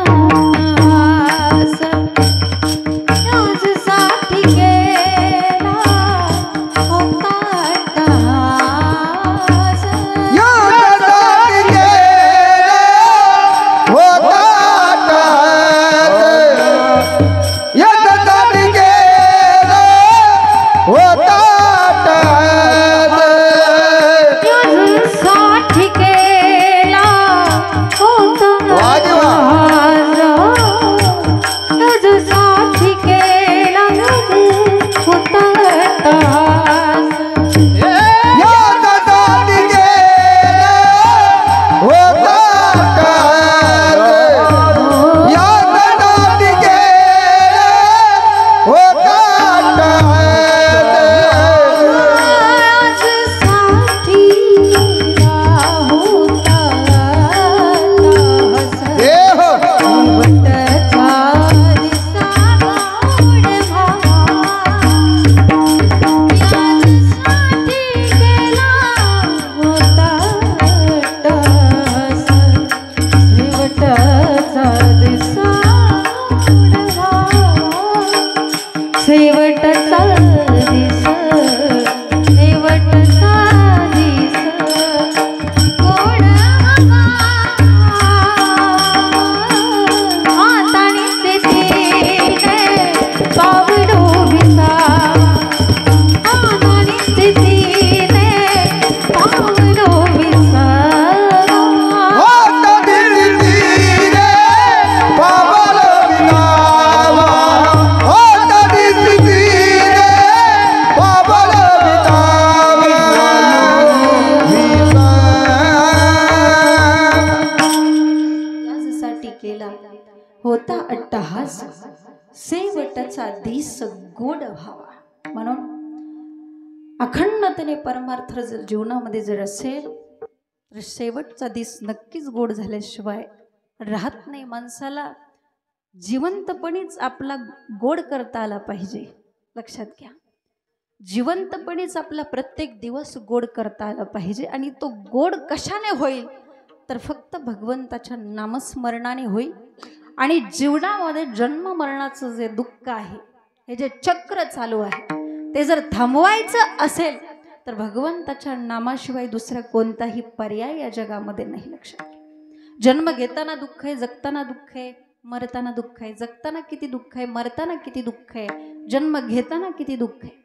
यासाठी केला होता अट्टहास शेवटचा दिस गोड व्हावा. म्हणून अखंडतेने परमार्थ जर जीवनामध्ये जर असेल तर शेवटचा दिस नक्कीच गोड झाल्याशिवाय राहत नाही. माणसाला जिवंतपणीच आपला गोड करता आला पाहिजे. लक्षात घ्या, जिवंतपणीच आपला प्रत्येक दिवस गोड करता आला पाहिजे. आणि तो गोड कशाने होईल तर फक्त भगवंताच्या नामस्मरणाने होईल. आणि जीवनामध्ये जन्म मरणाचं जे दुःख आहे, हे जे चक्र चालू आहे, ते जर थांबवायचं असेल तर भगवंताच्या नामाशिवाय दुसरा कोणताही पर्याय या जगामध्ये नाही. लक्षात घ्या, जन्म घेताना दुःख आहे, जगताना दुःख आहे, मरताना दुःख आहे. जगताना किती दुःख आहे, मरताना किती दुःख आहे, जन्म घेताना किती दुःख आहे.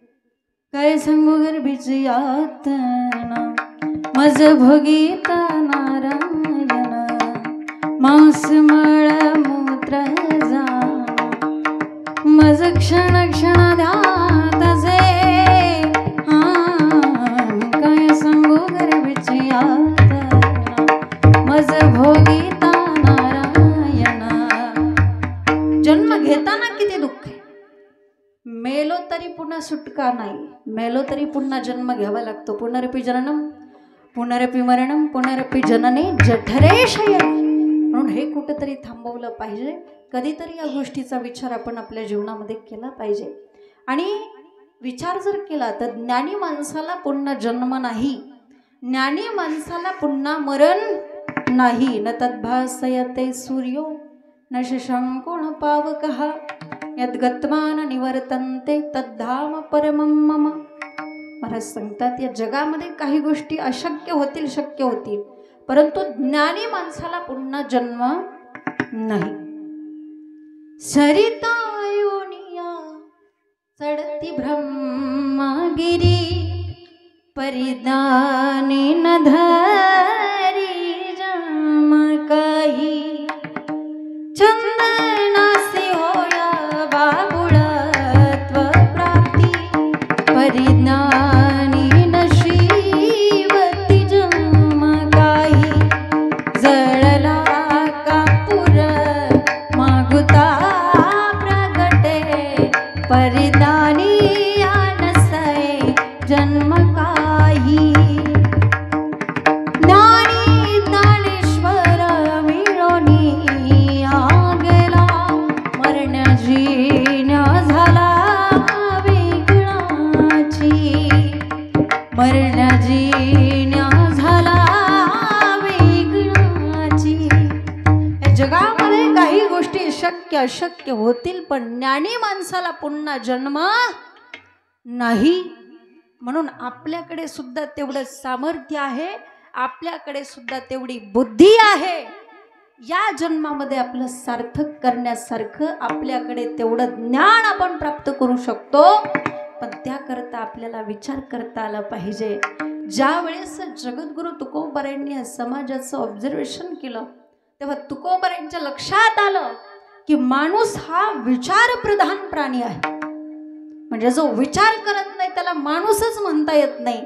काय सांगू गर्भीची यातना मज भोगीता नारायण, मांस मळ मूत्र जाण मज क्षण क्षण द्यात जे. काय सांगू गर्भीची यातना मज भोगीता नारायण. जन्म घेताना किती दुःख आहे, मेलो तरी पुन्हा सुटका नाही, मेलो तरी पुन्हा जन्म घ्यावा लागतो. पुनरपि जननम पुनरपि मरणम पुनरपि जनने जठरे शयन. म्हणून हे कुठेतरी थांबवलं पाहिजे. कधीतरी या गोष्टीचा विचार आपण आपल्या जीवनामध्ये केला पाहिजे. आणि विचार जर केला तर ज्ञानी माणसाला पुन्हा जन्म नाही, ज्ञानी माणसाला पुन्हा मरण नाही. न तद्भासयते सूर्यो न शशांको न पावकः यद्गत्मान निवर्तन्ते तद्धाम परमं मम. महाराज सांगतात, या जगामध्ये काही गोष्टी अशक्य होतील, शक्य होतील, परंतु ज्ञानी माणसाला पुन्हा जन्म नाही. सरिता योनिया चढती ब्रह्मगिरी, परिधानी न धरी जन्म काही. चंदनासी होया बाबुळत्व प्राप्ती, परिज्ञानी नशी जन्म काही ज्ञानी ज्ञानेश्वर मिळोनी गेला मरण जीण्या झाला वेगळाची मरण जीण्या झाला वेगळाची। या जगामध्ये काही गोष्टी शक्य अशक्य होतील पण ज्ञानी माणसाला पुन्हा जन्म नाही। म्हणून आपल्याकडे सुद्धा तेवढं सामर्थ्य आहे, आपल्याकडे सुद्धा तेवढी बुद्धी आहे। या जन्मामध्ये आपलं सार्थक करण्यासारखं आपल्याकडे तेवढं ज्ञान आपण प्राप्त करू शकतो, पण त्याकरता आपल्याला विचार करता आला पाहिजे। ज्या वेळेस जगद्गुरु तुकोबारायांनी समाजाचं ऑब्झर्वेशन केलं तेव्हा तुकोबारायांच्या लक्षात आलं की माणूस हा विचार प्रधान प्राणी आहे। म्हणजे जो विचार करत नाही त्याला माणूसच म्हणता येत नाही।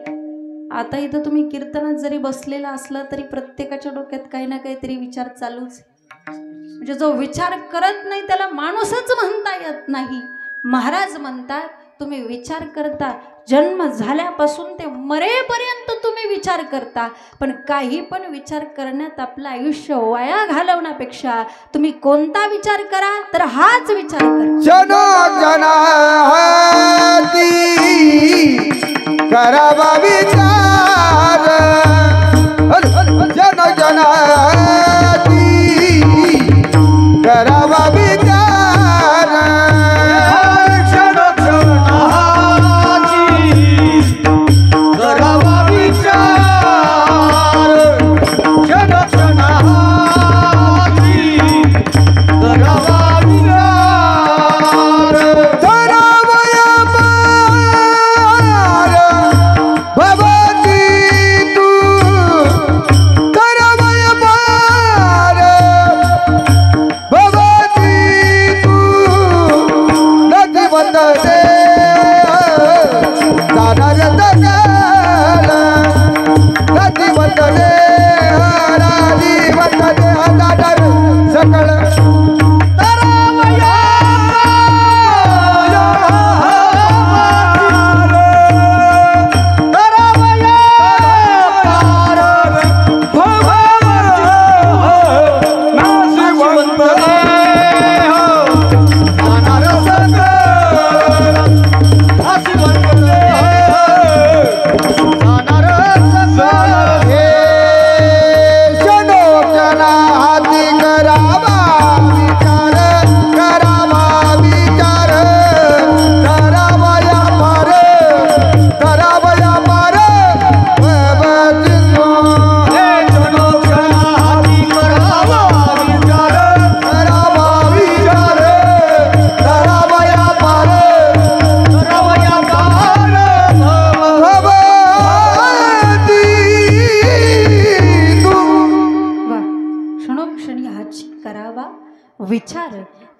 आता इथं तुम्ही कीर्तनात जरी बसलेला असला तरी प्रत्येकाच्या डोक्यात काही ना काहीतरी विचार चालूच। म्हणजे जो विचार करत नाही त्याला माणूसच म्हणता येत नाही। महाराज म्हणतात तुम्ही विचार करता, जन्म झाल्यापासून ते मरेपर्यंत तुम्ही विचार करता, पण काही पण विचार करण्यात आपलं आयुष्य वाया घालवण्यापेक्षा तुम्ही कोणता विचार करा तर हाच विचार करा। जनो जनाती करावा विचार जन जनाती करावा विचार करावा विचार जन जनाती करावा विचार धरावया पार भवती तू धरावया पार भवती तू नदी वंदते दानर दगल नदी वंदते राजी वंदते दानर सकल विचार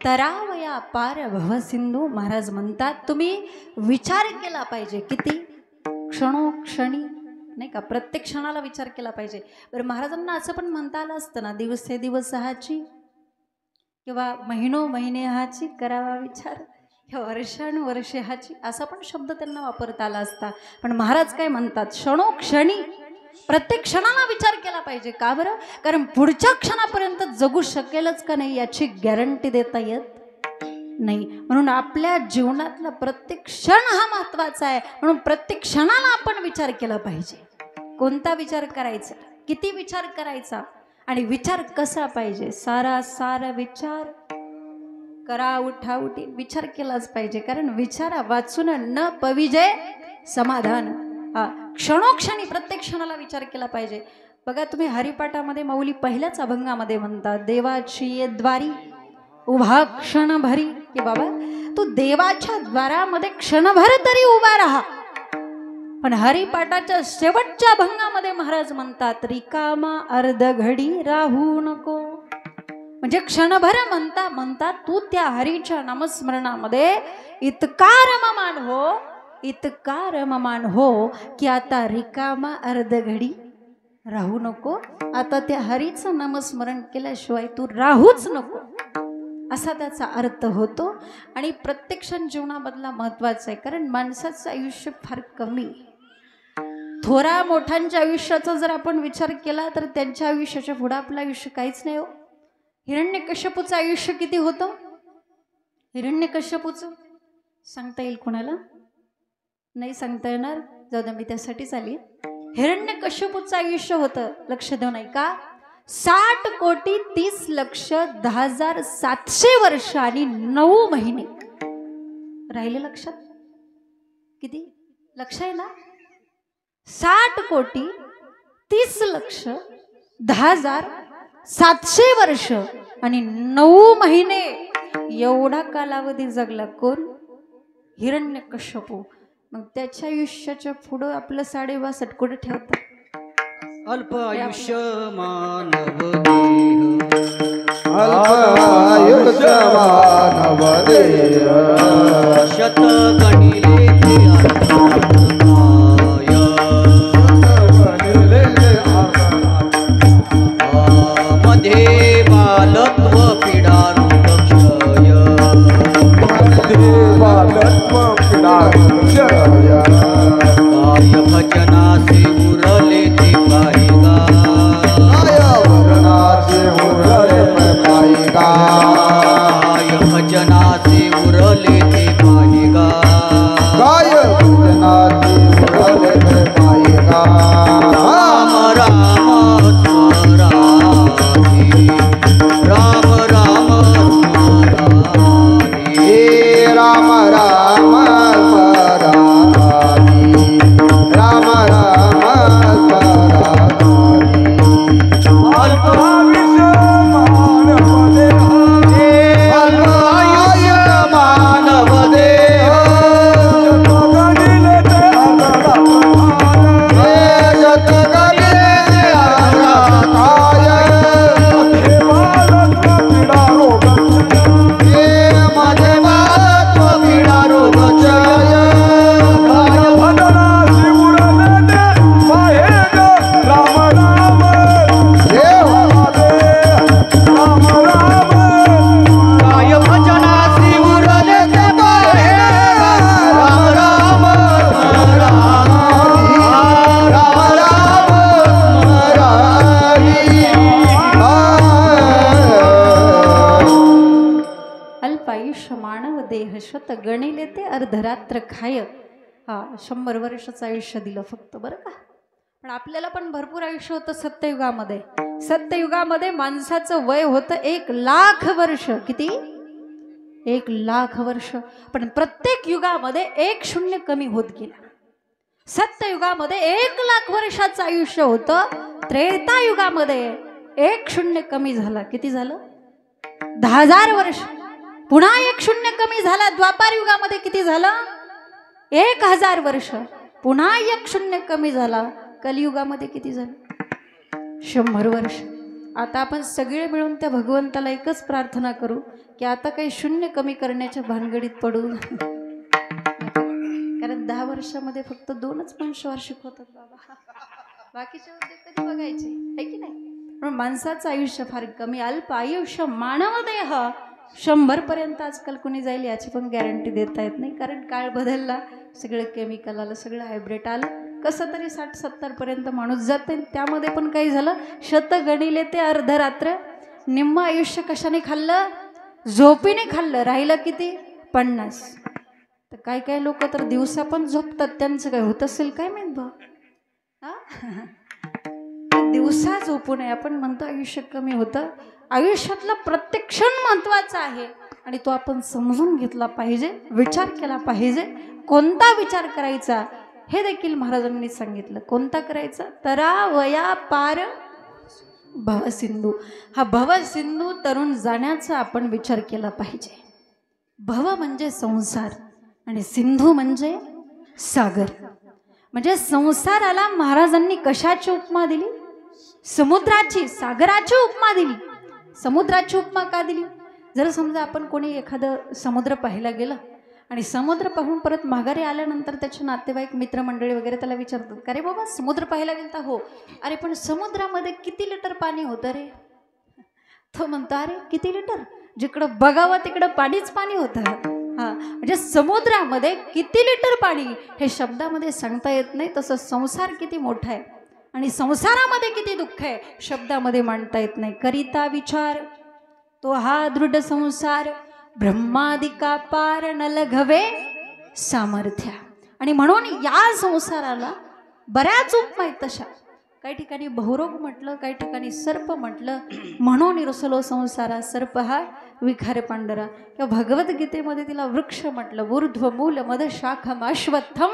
तरावया पार भवसिंधू। महाराज म्हणतात तुम्ही विचार केला पाहिजे, किती क्षणोक्षणी नाही का, प्रत्येक क्षणाला विचार केला पाहिजे। बरं महाराजांना असं पण म्हणता आलं असतं ना, दिवसे दिवस हाची किंवा महिनो महिने हाची करावा विचार, वर्षानुवर्षे हाची असा पण शब्द त्यांना वापरता आला असता। पण महाराज काय म्हणतात, क्षणोक्षणी प्रत्येक क्षणाला विचार केला पाहिजे। का बरं? कारण पुढच्या क्षणापर्यंत जगू शकेलच का नाही याची गॅरंटी देता येत नाही। म्हणून आपल्या जीवनातला प्रत्येक क्षण हा महत्त्वाचा आहे। म्हणून प्रत्येक क्षणाला आपण विचार केला पाहिजे। कोणता विचार करायचा, किती विचार करायचा आणि विचार कसा पाहिजे, सारा विचार करा उठा उठी विचार केलाच पाहिजे। कारण विचारा वाचून न पविजे समाधान। क्षणोक्षणी प्रत्येक क्षणाला विचार केला पाहिजे। बघा तुम्ही हरिपाठामध्ये माऊली पहिल्याच अभंगामध्ये म्हणतात, देवाची द्वारी उभा क्षणभरी, की बाबा तू देवाच्या द्वारामध्ये क्षणभर तरी उभा राहा। पण हरिपाठाच्या शेवटच्या अभंगामध्ये महाराज म्हणतात, रिकामा अर्ध घडी राहू नको। म्हणजे क्षणभर म्हणता म्हणता तू त्या हरीच्या नामस्मरणामध्ये इतका रममान हो की आता रिकामा अर्ध घडी राहू नको। आता त्या हरीचं नामस्मरण केल्याशिवाय तू राहूच नको, असा त्याचा अर्थ होतो। आणि प्रत्येक क्षण जीवनामधला महत्त्वाचा आहे, कारण माणसाचं आयुष्य फार कमी आहे। थोरा मोठ्यांच्या आयुष्याचा जर आपण विचार केला तर त्यांच्या आयुष्याच्या पुढे आपलं आयुष्य काहीच नाही हो. हिरण्यकश्यपूचं आयुष्य किती होतं? हिरण्यकश्यपूचं सांगता येईल कोणाला? नाही सांगता येणार, जाऊ द्या, मी त्यासाठीच आली. हिरण्यकश्यपूचं आयुष्य होतं, लक्ष देऊ नाही का, 60,30,10,700 वर्ष आणि 9 महिने. राहिले लक्षात? किती लक्ष आहे ना? 60,30,10,700 वर्ष आणि 9 महिने एवढा कालावधी जगला कोण? हिरण्यकश्यपू. मग त्याच्या आयुष्याच्या पुढं आपलं 62 कुठे ठेवतात? अल्प आयुष्य मानव अल्पायुष्य मानव देह शत गणिले मध्ये बालत्व पिडारुक्षय बालत्व पिडारुक्षय काय भजनासे उरले ते पाहिगा काय भजनाचे उरले ते पाहिगा काय भजनासे उरले ते पाहिगा काय भजनाचे उरले ते पाहिगा राम राम स्मरारी राम राम स्मरारी हे राम राम स्मरारी राम राम स्मरारी अल्पायुष्य मानव देह अल्पायुष्य मानव देह शत गणिले ते अर्धरात्र खाय. हा 100 वर्षाचं आयुष्य दिलं फक्त, बरं का. पण आपल्याला पण भरपूर आयुष्य होतं सत्ययुगामध्ये. सत्ययुगामध्ये माणसाचं वय होतं 1,00,000 वर्ष. किती? 1,00,000 वर्ष. पण प्रत्येक युगामध्ये 1 शून्य कमी होत गेला. सत्ययुगामध्ये 1,00,000 वर्षाचं आयुष्य होतं. त्रेतायुगामध्ये 1 शून्य कमी झाला. किती झालं? 10,000 वर्ष. पुन्हा 1 शून्य कमी झाला. द्वापार युगामध्ये किती झालं? 1,000 वर्ष. पुन्हा 1 शून्य कमी झाला. कलियुगामध्ये किती झालं? 100 वर्ष. आता आपण सगळे मिळून त्या भगवंताला एकच प्रार्थना करू की आता काही शून्य कमी करण्याच्या भानगडीत पडू. कारण 10 वर्षामध्ये फक्त 2च पंचवार्षिक होतात बाबा. बाकीचे उद्योग कधी बघायचे आहे की नाही. पण माणसाचं आयुष्य फार कमी. अल्प आयुष्य मानव देह 100 पर्यंत आजकाल कोणी जाईल याची पण गॅरंटी देता येत नाही. कारण काळ बदलला, सगळं केमिकल आलं, सगळं हायब्रिड आलं. कसं तरी 60-70 पर्यंत माणूस जाते. त्यामध्ये पण काही झालं, शत गणिले ते अर्धरात्र. निम्म आयुष्य कशाने खाल्लं? झोपीने खाल्लं. राहिलं किती? 50. तर काय काय लोक तर दिवसा पण झोपतात. त्यांचं काय होत असेल काय माहित बा. दिवसा झोपू नये. आपण म्हणतो आयुष्य कमी होतं. आयुष्यातला प्रत्येक क्षण महत्वाचा आहे आणि तो आपण समजून घेतला पाहिजे, विचार केला पाहिजे. कोणता विचार करायचा हे देखील महाराजांनी सांगितलं. कोणता करायचा? तरा वया पार भवसिंधू. हा भवसिंधू तरुण जाण्याचा आपण विचार केला पाहिजे. भव म्हणजे संसार आणि सिंधू म्हणजे सागर. म्हणजे संसाराला महाराजांनी कशाची उपमा दिली? समुद्राची, सागराची उपमा दिली. समुद्राची उपमा का दिली? जर समजा आपण कोणी एखादं समुद्र पाहायला गेलं आणि समुद्र पाहून परत माघारी आल्यानंतर त्याचे नातेवाईक, मित्रमंडळी वगैरे त्याला विचारतात का रे बाबा समुद्र पाहायला गेलता? हो. अरे पण समुद्रामध्ये किती लिटर पाणी होतं रे? तो म्हणतो अरे किती लिटर? जिकडं बघावं तिकडं पाणीच पाणी होतं. हा म्हणजे समुद्रामध्ये किती लिटर पाणी हे शब्दामध्ये सांगता येत नाही, तसं संसार किती मोठा आहे आणि संसारामध्ये किती दुःख आहे शब्दामध्ये मांडता येत नाही. करिता विचार तो हा दृढ संसार, ब्रह्मादिका पार न लघवे सामर्थ्य. आणि म्हणून या संसाराला बऱ्याच उपमा आहेत तशा. काही ठिकाणी बहुरोग म्हटलं, काही ठिकाणी सर्प म्हटलं. म्हणून रुसलो संसारा सर्प हा विखार पांढरा. किंवा भगवद्गीतेमध्ये तिला वृक्ष म्हटलं, ऊर्ध्व मूल मद शाखम अश्वत्थम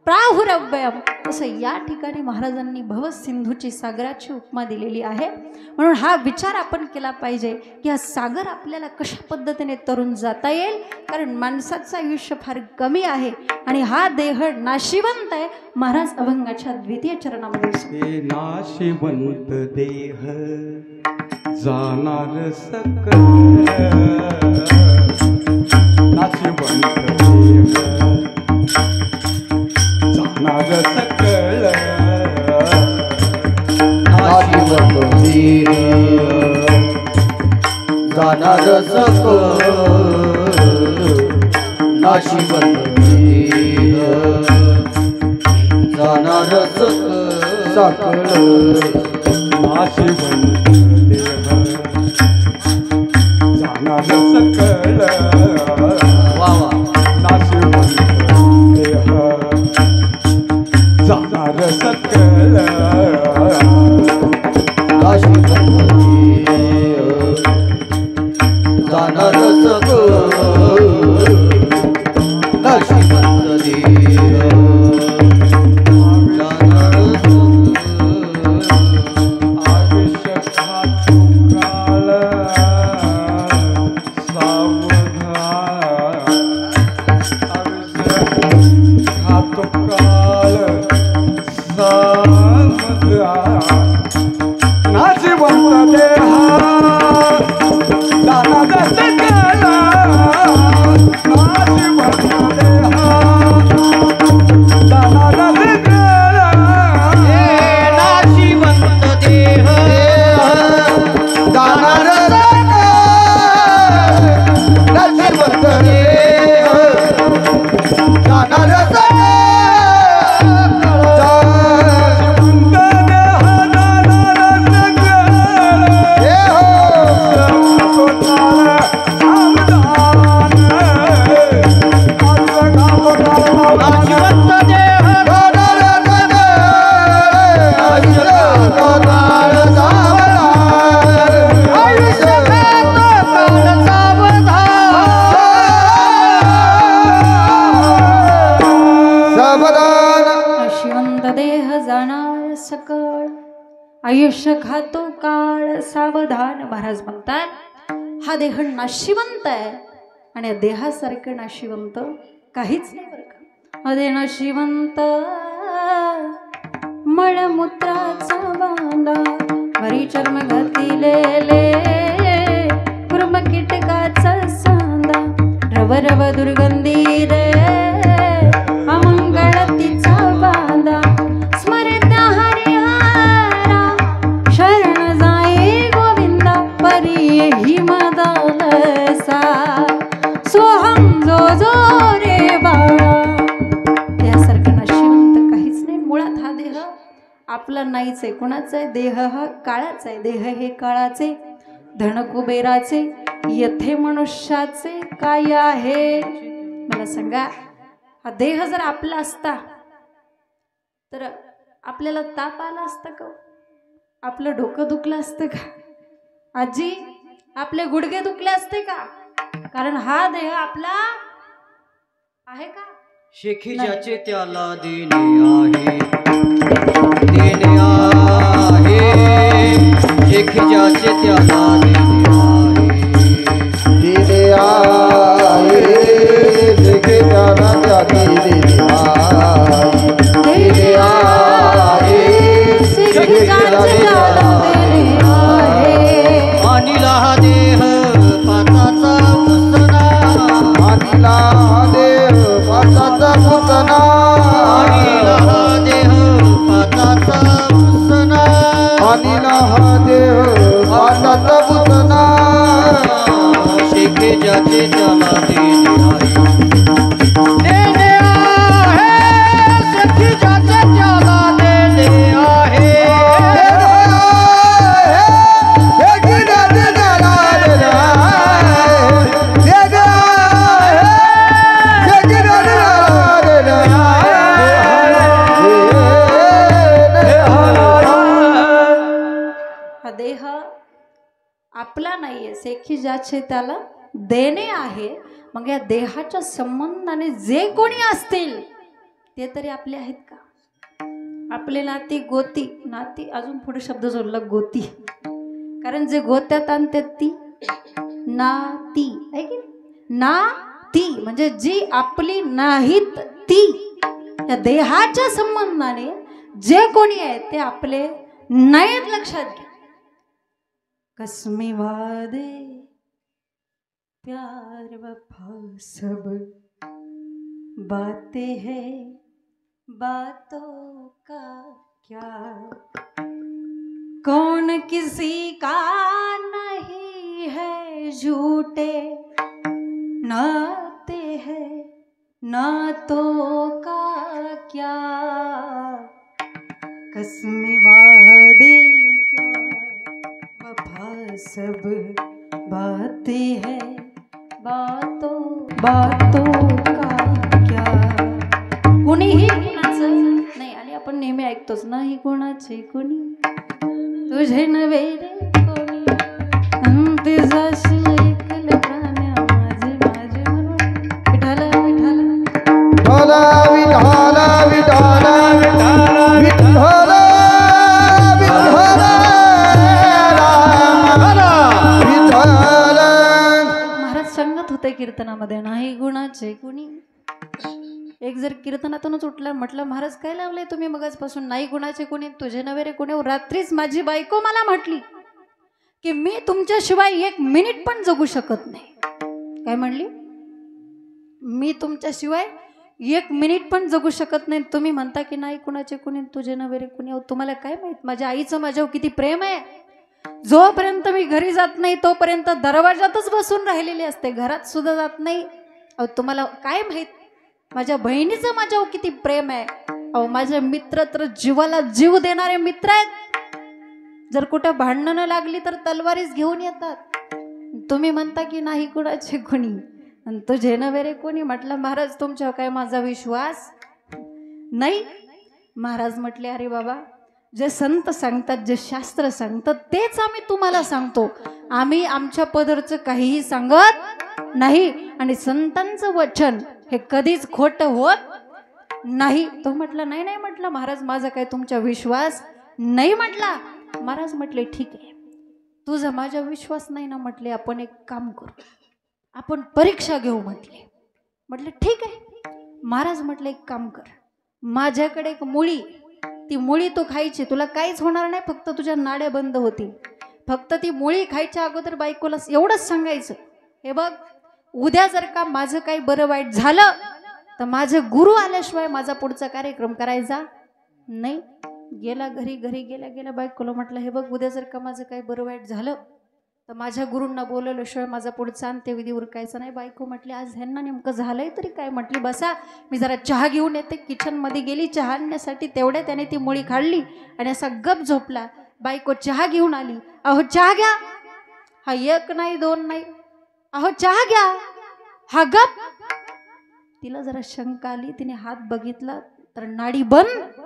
प्राहुरव्ययम. तसं या ठिकाणी महाराजांनी भवसिंधूची सागराची उपमा दिलेली आहे. म्हणून हा विचार आपण केला पाहिजे की हा सागर आपल्याला कशा पद्धतीने तरून जाता येईल. कारण माणसाचं आयुष्य फार कमी आहे आणि हा देह नाशिवंत आहे. महाराज अभंगाच्या द्वितीय चरणामध्ये नाशिवंत देह जाणार सकल, नाशिवंत देह जाणार सकल, नाशिवंत देह जाणार सकल, नाशिवंत देह जाणार सकल, नाशिवंत देह जाणार सकल, वा वा. नाशिवंत देह जाणार सकल, नाशिवंत देह जाणार सकल, नाशिवंत देह जाणार आयुष्य खातो काळ सावधान. महाराज म्हणतात हा देह नाशिवंत आहे आणि देहासारखं नाशिवंत काहीच नाही बरं का. अदे नाशिवंत मळमूत्राचा बांधा, वरी चर्म घातिलेले कुर्म कीटकाचा सांदा, रव रव दुर्गंधी रे अमंगळ तिचा बांधा, स्मरता हरिहरा शरण जाई गोविंदा, परी ही मदलसा सोहम जो जो रे बाळा. यासारखं नशिवंत काहीच नाही. मुळात हा देह आपला नाहीच आहे. कोणाचा आहे? देह हा काळाचा आहे. देह हे काळाचे, धन कुबेराचे, यथे मनुष्याचे काय आहे मला सांगा. हा देह जर आपला असता तर आपल्याला ताप आला असता का? आपलं डोकं दुखलं असतं का? आजी आपले गुडघे दुखले असते का? कारण हा देह आपला आहे का? शेखी ज्याचे त्याला देणे आहे, देणे आहे, शेखी ज्याचे त्याला देणे आहे, देणे आहे, शेखी त्याला देणे आहे, देणे आहे, शेखी त्याला देणे आहे. अनिला हा देह पाताचा पुसना, अनिला हा देह पाताचा पुसना, अनिला हा देह पाताचा पुसना, अनिला हा देह पाताचा पुसना. शेखे ज्याचे त्याला देणे आहे. आपला नाहीये, सेखी ज्याचे त्याला देणे आहे. मग या देहाच्या संबंधाने जे कोणी असतील ते तरी आपले आहेत का? आपले नाती गोती, नाती अजून पुढे शब्द जोडला गोती, कारण जे गोत्यात आणते ती नाती आहे की नाती, म्हणजे जी आपली नाहीत ती. या देहाच्या संबंधाने जे कोणी आहे ते आपले नाहीत, लक्षात घ्या. कसमे वादे प्यार वफा सब बातें हैं, बातों का क्या, कौन किसी का नहीं है, झूठे नाते हैं, नातों का क्या, कसमे वादे वफा सब बातें हैं, बातों बातों का क्या. कुणीही कुणाचं नाही, आणि आपण नेहमी ऐकतोच, नाही कुणाचे कुणी, तुझे नव्हे रे कोणी, तुझ्याशी ऐकलं प्राण्या माझे माझे म्हणून. विठाल विठाल विठाला विठाला विठाला विठाल विठाल विठाल. महाराज सांगत होते कीर्तनामध्ये, नाही गुणाचे कुणी. एक जर कीर्तनातूनच उठला, म्हटलं महाराज काय लावलंय तुम्ही मगाचपासून, नाही गुणाचे कोणी, तुझे नव्हे रे कोणी. रात्रीच माझी बायको मला म्हटली की मी तुमच्याशिवाय 1 मिनिट पण जगू शकत नाही. काय म्हणली? मी तुमच्याशिवाय 1 मिनिट पण जगू शकत नाही. तुम्ही म्हणता की नाही कुणाचे कुणी, तुझे नव्हे रे कुणी. तुम्हाला काय माहित माझ्या आईचं माझ्यावर किती प्रेम आहे. जोपर्यंत मी घरी जात नाही तोपर्यंत दरवाजातच बसून राहिलेली असते, घरात सुद्धा जात नाही. अहो तुम्हाला काय माहित माझ्या बहिणीचं माझ्यावर किती प्रेम आहे. अहो माझे मित्र तर जीवाला जीव देणारे मित्र आहेत. जर कुठं भांडणं लागली तर तलवारीच घेऊन येतात. तुम्ही म्हणता की नाही कुणाचे कोणी आणि तुझे नव्हे रे कोणी. म्हटलं महाराज तुमच्यावर काय माझा विश्वास नाही. महाराज म्हटले अरे बाबा, जे संत सांगतात, जे शास्त्र सांगतात तेच आम्ही तुम्हाला सांगतो. आम्ही आमच्या पदरचं काहीही सांगत नाही आणि संतांचं वचन हे कधीच खोटं होत नाही. तो म्हटला नाही नाही, म्हटलं महाराज माझा काय तुमचा विश्वास नाही. म्हटला महाराज म्हटले ठीक आहे, तुझा माझा विश्वास नाही ना. म्हटले आपण एक काम करू, आपण परीक्षा घेऊ. म्हटले ठीक आहे. महाराज म्हटले एक काम कर, माझ्याकडे एक मुळी, ती मुळी तू खायची, तुला काहीच होणार नाही, फक्त तुझ्या नाड्या बंद होतील. फक्त ती मुळी खायच्या अगोदर बायकोला एवढंच सांगायचं, हे बघ उद्या जर का माझं काही बरं वाईट झालं तर माझे गुरु आल्याशिवाय माझा पुढचा कार्यक्रम करायचा नाही. गेला घरी गेल्या गेल्या बायकोला म्हटलं हे बघ उद्या जर का माझं काही बरं वाईट झालं तर माझ्या गुरूंना बोलवल्याशिवाय माझा पुढचा अंत्यविधी उरकायचा नाही. बायको म्हटली आज ह्यांना नेमकं झालंय तरी काय. म्हटली बसा, मी जरा चहा घेऊन येते. किचनमध्ये गेली चहा आणण्यासाठी, तेवढ्या त्याने ती मुळी खाल्ली आणि असा गप झोपला. बायको चहा घेऊन आली. अहो चहा घ्या. हा 1 नाही 2 नाही, अहो चहा घ्या. हा गप. तिला जरा शंका आली, तिने हात बघितला तर नाडी बंद.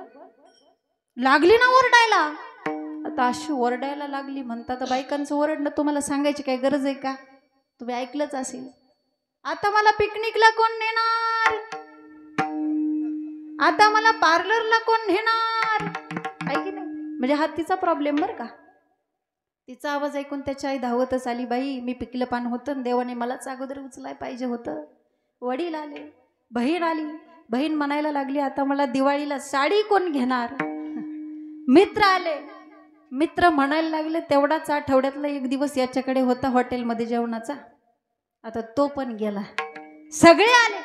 लागली ना ओरडायला. आता अशी ओरडायला लागली. म्हणतात बायकांचं ओरडणं तुम्हाला सांगायची काय गरज आहे का, तुम्ही ऐकलंच असेल. आता मला पिकनिकला कोण नेणार, आता मला पार्लरला कोण नेणार, आहे की नाही. म्हणजे हा तिचा प्रॉब्लेम बरं का. तिचा आवाज ऐकून त्याची आई धावतच आली. बाई मी पिकलं पान होतं, देवाने मलाच अगोदर उचलाय पाहिजे होतं. वडील आले, बहीण आली. बहीण म्हणायला लागली आता मला दिवाळीला साडी कोण घेणार. मित्र आले, मित्र म्हणायला लागले तेवढाच आठवड्यातला 1 दिवस याच्याकडे होता हॉटेलमध्ये जेवणाचा, आता तो पण गेला. सगळे आले.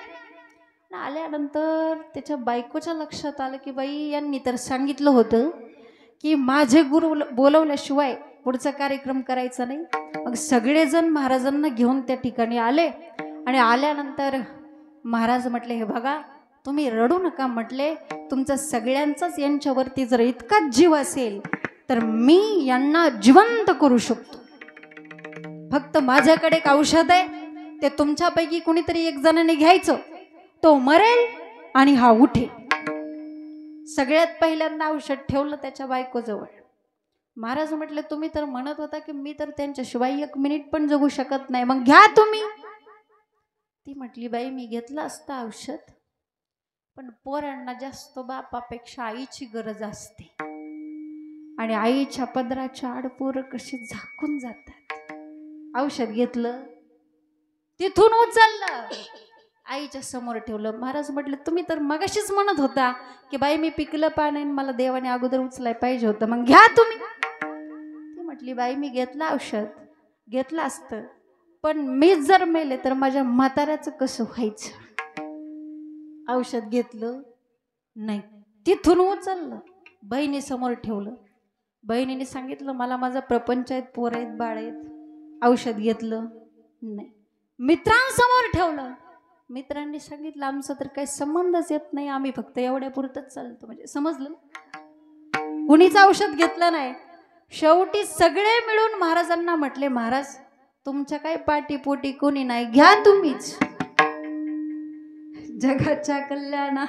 आल्यानंतर त्याच्या बायकोच्या लक्षात आलं की बाई यांनी तर सांगितलं होतं की माझे गुरु बोलवल्याशिवाय पुढचा कार्यक्रम करायचा नाही. मग सगळेजण महाराजांना घेऊन त्या ठिकाणी आले आणि आल्यानंतर महाराज म्हटले हे बघा तुम्ही रडू नका. म्हटले तुमचा सगळ्यांचाच यांच्यावरती जर इतकाच जीव असेल तर मी यांना जिवंत करू शकतो. फक्त माझ्याकडे एक औषध आहे, ते तुमच्यापैकी कुणीतरी 1 जणाने घ्यायचं, तो मरेल आणि हा उठेल. सगळ्यात पहिल्यांदा औषध ठेवलं त्याच्या बायकोजवळ. महाराज म्हटले तुम्ही तर म्हणत होता की मी तर त्यांच्याशिवाय 1 मिनिट पण जगू शकत नाही, मग घ्या तुम्ही. ती म्हटली बाई मी घेतलं असतं औषध, पण पोरांना जास्त बापापेक्षा आईची गरज असते आणि आईच्या पदराच्या आड पोरं कशी झाकून जातात. औषध घेतलं, तिथून उचललं, आईच्या समोर ठेवलं. महाराज म्हटलं तुम्ही तर मगाशीच म्हणत होता की बाई मी पिकलं पाण्याने मला देवाने अगोदर उचलाय पाहिजे होतं, मग घ्या तुम्ही. ती म्हटली बाई मी घेतलं औषध, घेतलं असतं, पण मीच जर मेले तर माझ्या म्हाताऱ्याचं कसं व्हायचं. औषध घेतलं नाही, तिथून उचललं, बहिणी समोर ठेवलं. बहिणीने सांगितलं मला माझा प्रपंच आहेत, पोर आहेत, बाळ आहेत. औषध घेतलं नाही, मित्रांसमोर ठेवलं. मित्रांनी सांगितलं आमचा तर काही संबंधच येत नाही, आम्ही फक्त एवढ्या पुरतच चालतो. म्हणजे समजलं, कुणीच औषध घेतलं नाही. शेवटी सगळे मिळून महाराजांना म्हटले महाराज तुमच्या काही पाठीपोटी कोणी नाही, घ्या तुम्हीच. जगाच्या कल्याणा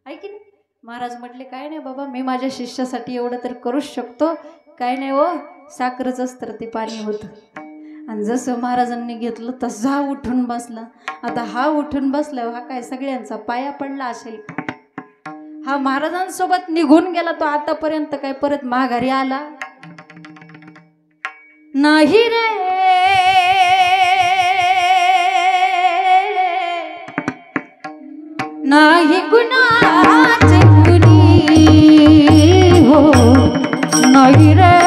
ऐक नाही. महाराज म्हटले काय नाही बाबा, मी माझ्या शिष्यासाठी एवढं तर करूच शकतो, काय नाही हो, साखरच असतं ते पाणी होतं. आणि जसं महाराजांनी घेतलं तसं हा उठून बसला. आता हा उठून बसला, हा काय सगळ्यांचा पाया पडला असेल. हा महाराजांसोबत निघून गेला, तो आतापर्यंत काय परत माघारी आला नाही रे. नाही कुणाचे कुणी हो, नाही रे,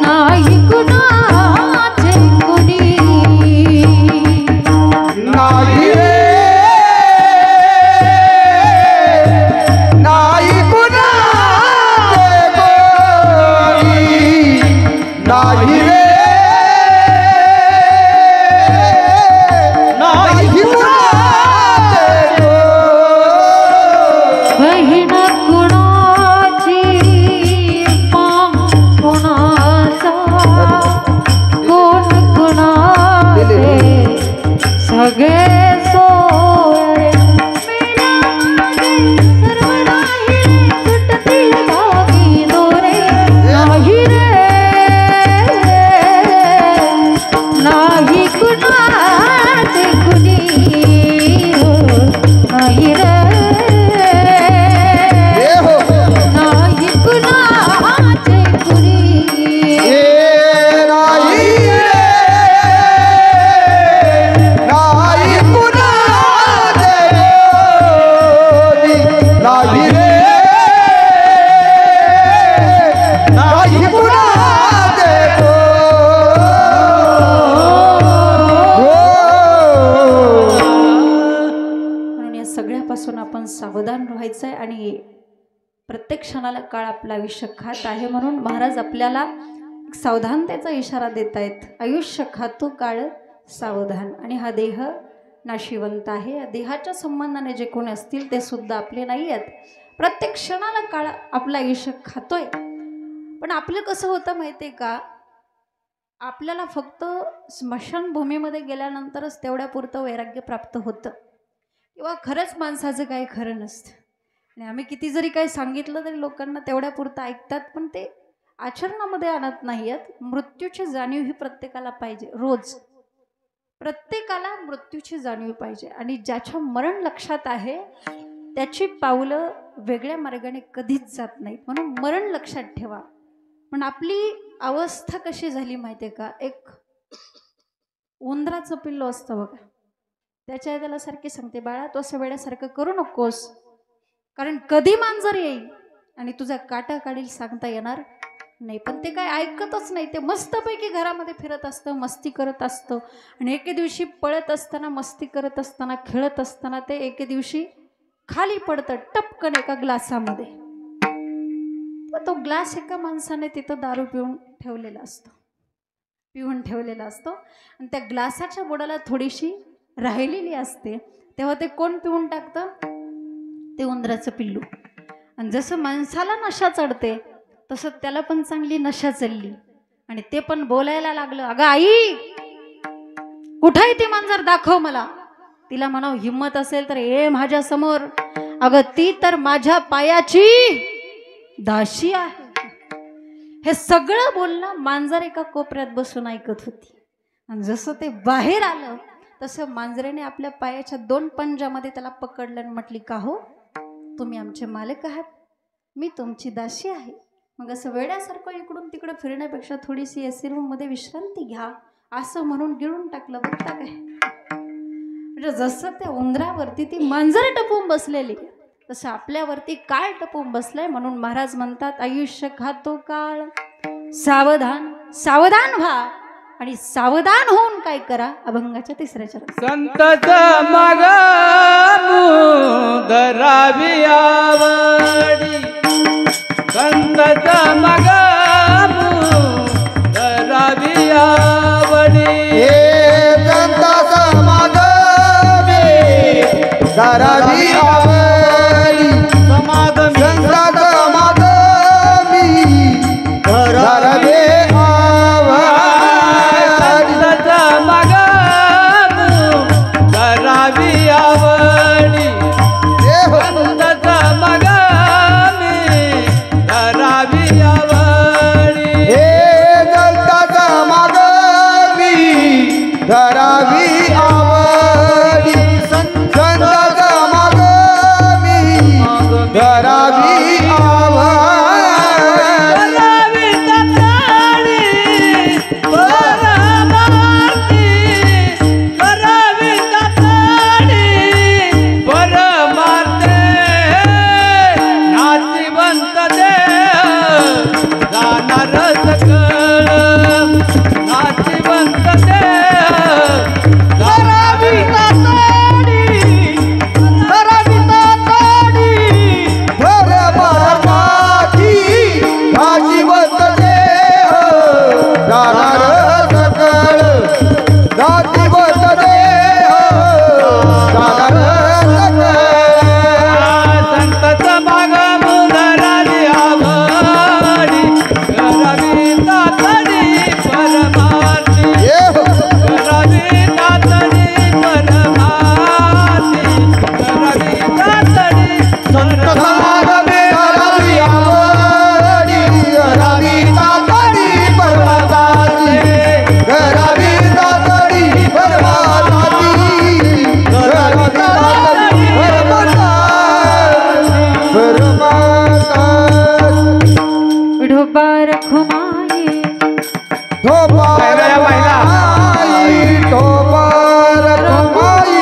नाही कुणाचे कुणी, नाही रे, नाही कुणाचे कोणी, नाही रे, नाही कुणाचे कोणी. बहीण कुणाची पाम कुणाचा, कोण कुणाचे सगळे सोयरे. सर्व नाही सुटतील धागी दोरे, नाही रे, नाही कुणाचे कुणी हो, नाही रे, हे हो, नाही कुणाचे कुणी. हे नाही रे, नाही कुणाचे कोणी, नाही रे, नाही कुणाचे कोणी. म्हणून या सगळ्यापासून आपण सावधान राहायचं आहे आणि प्रत्येक क्षणाला काळ आपलं आयुष्य खात आहे. म्हणून महाराज आपल्याला एक सावधानतेचा इशारा देत आहेत. आयुष्य खातो काळ सावधान. आणि हा देह नाशिवंत आहे. या देहाच्या संबंधाने जे कोणी असतील ते सुद्धा आपले नाही आहेत. प्रत्येक क्षणाला काळ आपलं आयुष्य खातोय. पण आपलं कसं होतं माहिती आहे का, आपल्याला फक्त स्मशानभूमीमध्ये गेल्यानंतरच तेवढ्या पुरतं वैराग्य प्राप्त होतं, किंवा खरंच माणसाचं काही खरं नसतं. आणि आम्ही किती जरी काही सांगितलं तरी लोकांना तेवढ्या पुरतं ऐकतात, पण ते आचरणामध्ये आणत नाही आहेत. मृत्यूची जाणीव ही प्रत्येकाला पाहिजे. रोज प्रत्येकाला मृत्यूची जाणीव पाहिजे. आणि ज्याच्या मरण लक्षात आहे त्याची पावलं वेगळ्या मार्गाने कधीच जात नाहीत. म्हणून मरण लक्षात ठेवा. पण आपली अवस्था कशी झाली माहिती आहे का, एक उंदराचं पिल्लू असतं बघा, त्याच्या त्याला सारखी सांगते बाळा तू असं वेड्यासारखं करू नकोस, कारण कधी मांजर येईल आणि तुझा काटा काढील सांगता येणार नाही. पण ते काय ऐकतच नाही. ते मस्तपैकी घरामध्ये फिरत असतं, मस्ती करत असतं. आणि एके दिवशी पळत असताना, मस्ती करत असताना, खेळत असताना ते एके दिवशी खाली पडतं टपकन एका ग्लासामध्ये. तो ग्लास एका माणसाने तिथं दारू पिऊन ठेवलेला असतो. आणि त्या ग्लासाच्या बुडाला थोडीशी राहिलेली असते. तेव्हा ते कोण पिऊन टाकतं, ते उंदराचं पिल्लू. आणि जसं माणसाला नशा चढते तसं त्याला पण चांगली नशा चढली. आणि ते पण बोलायला लागलं, अगं आई कुठे आहे ते मांजर, दाखव मला. तिला म्हणावं हिम्मत असेल तर ये माझ्या समोर. अगं ती तर माझ्या पायाची दाशी आहे. हे सगळं बोलणं मांजर एका कोपऱ्यात बसून ऐकत होती. आणि जसं ते बाहेर आलं तसं मांजरेने आपल्या पायाच्या 2 पंजामध्ये त्याला पकडलं आणि म्हटली, का हो तुम्ही आमचे मालक आहात, मी तुमची दासी आहे. मग असं वेड्यासारखं इकडून तिकडे फिरण्यापेक्षा थोडीशी एसी रूम मध्ये विश्रांती घ्या असं म्हणून गिळून टाकलं. बघता काय, म्हणजे जसं त्या उंदरावरती ती मांजर टपून बसलेली तसं आपल्यावरती काळ टपून बसलंय. म्हणून महाराज म्हणतात, आयुष्य खातो काळ, सावधान सावधान व्हा आणि सावधान होऊन काय करा. अभंगाच्या 3ऱ्या चरणात संतचा मग धरावी आवडी, संतचा मग धरावी आवडी. हे संताचा माग मी धरावी आवडी, समागमी संताचा माग मी धरावी आवडी. संतचा मग धरावी आवडी, हे हो. संतचा मग धरावी आवडी. हे संताचा माग मी धरावी आवडी, संताचा माग मी धरावी आवडी. धरावी ताताडी परमार्थी, धरावी ताताडी परमार्थे. नाशिवंत देव जाणार सकळ, नाशिवंत देव धरावी ताताडी, धरावी ताताडी. परमार्थी दाजीवंत देह जाणार सकळ, दाजीवंत देह जाणार सकळ. संतच माग धरावी आवडी, धरावी तातडी परमार्थी, हे हो. धरावी तातडी परमार्थी, धरावी तातडी संत समाग मी धरावी आवडी, धरावी तातडी परमार्थी, धरावी तातडी परमार्थी, धरावी तातडी परमार्थी. विठोबा रखुमाई धोपार खुमाई, धोपार खुमाई,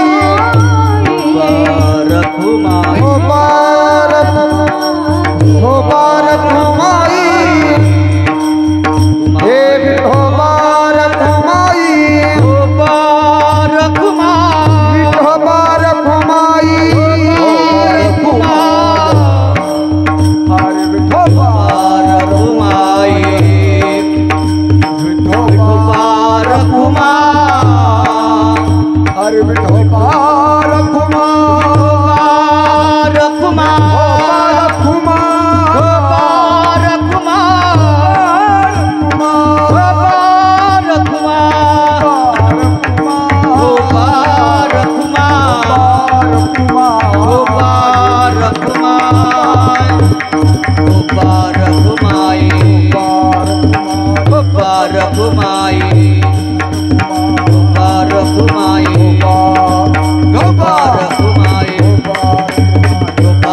रखुमाई धोपार खुमाई. हे विठोबार खुमाई, रखुमाई विठोबार खुमाई. हरे विठोबा, रखुमाई विठोबा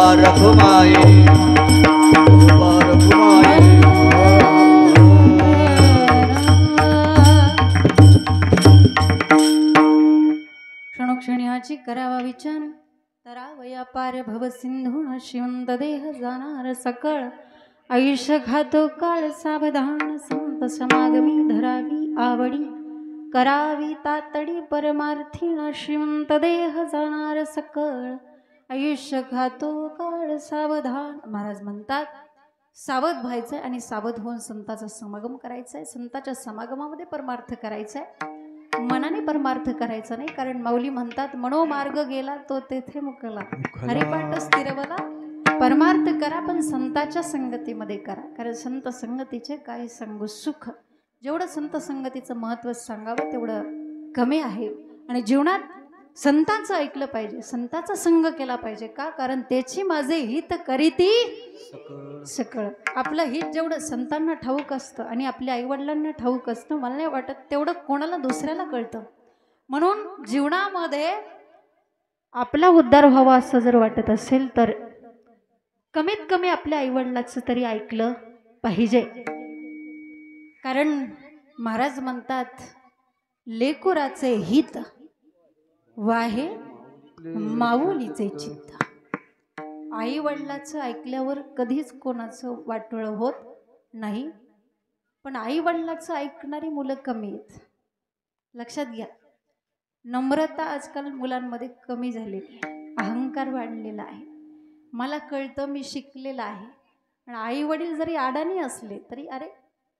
रखुमाई हरे विठोबा रखुमा, क्षणोक्षणी करावा विचार, तरावया पार भव सिंधू शिवंत देह जाणार सकळ. आयुष्य घातो काळ, सावधान संत समागमी धरावी आवडी. करावी तातडी परमार्थी, श्रीमंत देह जाणार सकळ. आयुष्य घातो काळ, सावधान. महाराज म्हणतात सावध व्हायचंय आणि सावध होऊन संताचा समागम करायचाय. संताच्या समागमामध्ये परमार्थ करायचाय, मनाने परमार्थ करायचा नाही. कारण माऊली म्हणतात मनोमार्ग गेला तो तेथे मुकला, हरिपाठ स्थिरवला. परमार्थ करा पण संताच्या संगतीमध्ये करा. कारण संत संगतीचे काय सांगू सुख. जेवढं संत संगतीचं महत्त्व सांगावं तेवढं कमी आहे. आणि जीवनात संतांचं ऐकलं पाहिजे, संतांचा संग केला पाहिजे. का? कारण त्याची माझे हित करीती सकळ. आपलं हित जेवढं संतांना ठाऊक असतं आणि आपल्या आईवडिलांना ठाऊक असतं, मला नाही वाटत तेवढं कोणाला दुसऱ्याला कळतं. म्हणून जीवनामध्ये आपला उद्धार व्हावा असं जर वाटत असेल तर कमीत कमी आपल्या आईवडिलाचं तरी ऐकलं पाहिजे. कारण महाराज म्हणतात, लेकुराचे हित वाहे माऊलीचे चित्त. आई वडिलाचं ऐकल्यावर कधीच कोणाचं वाटोळं होत नाही, पण आई वडिलाचं ऐकणारी मुलं कमी आहेत. लक्षात घ्या, नम्रता आजकाल मुलांमध्ये कमी झालेली आहे, अहंकार वाढलेला आहे. मला कळतं, मी शिकलेला आहे. आणि आई वडील जरी अडाणी असले तरी अरे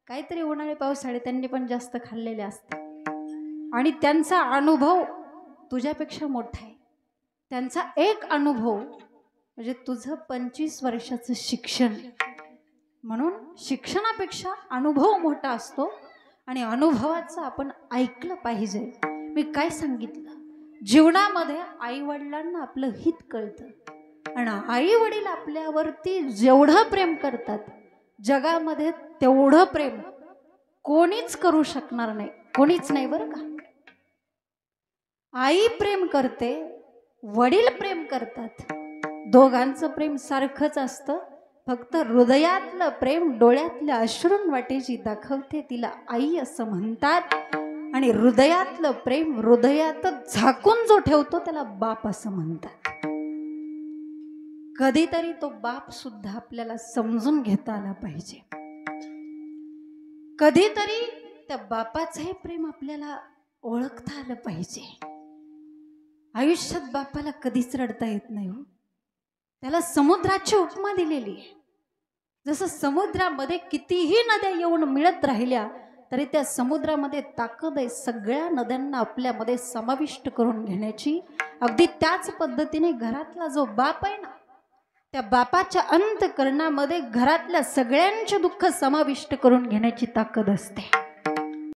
काहीतरी उन्हाळे पावसाळे त्यांनी पण जास्त खाल्लेले असते आणि त्यांचा अनुभव तुझ्यापेक्षा मोठा आहे. त्यांचा एक अनुभव म्हणजे तुझं 25 वर्षाचं शिक्षण. म्हणून शिक्षणापेक्षा अनुभव मोठा असतो आणि अनुभवाचं आपण ऐकलं पाहिजे. मी काय सांगितलं, जीवनामध्ये आई वडिलांना आपलं हित कळतं आणि आई वडील आपल्यावरती जेवढं प्रेम करतात, जगामध्ये तेवढं प्रेम कोणीच करू शकणार नाही. कोणीच नाही बरं का. आई प्रेम करते, वडील प्रेम करतात, दोघांचं प्रेम सारखंच असतं. फक्त हृदयातलं प्रेम डोळ्यातल्या अश्रून वाटेची दाखवते, तिला आई असं म्हणतात. आणि हृदयातलं प्रेम हृदयातच झाकून जो ठेवतो त्याला बाप असं म्हणतात. कधीतरी तो बाप सुद्धा आपल्याला समजून घेता आला पाहिजे. कधीतरी त्या बापाचंही प्रेम आपल्याला ओळखता आलं पाहिजे. आयुष्यात बापाला कधीच रडता येत नाही हो. त्याला समुद्राची उपमा दिलेली आहे. जसं समुद्रामध्ये कितीही नद्या येऊन मिळत राहिल्या तरी त्या समुद्रामध्ये ताकद आहे सगळ्या नद्यांना आपल्यामध्ये समाविष्ट करून घेण्याची. अगदी त्याच पद्धतीने घरातला जो बाप आहे ना, त्या बापाच्या अंतःकरणामध्ये घरातल्या सगळ्यांचे दुःख समाविष्ट करून घेण्याची ताकद असते.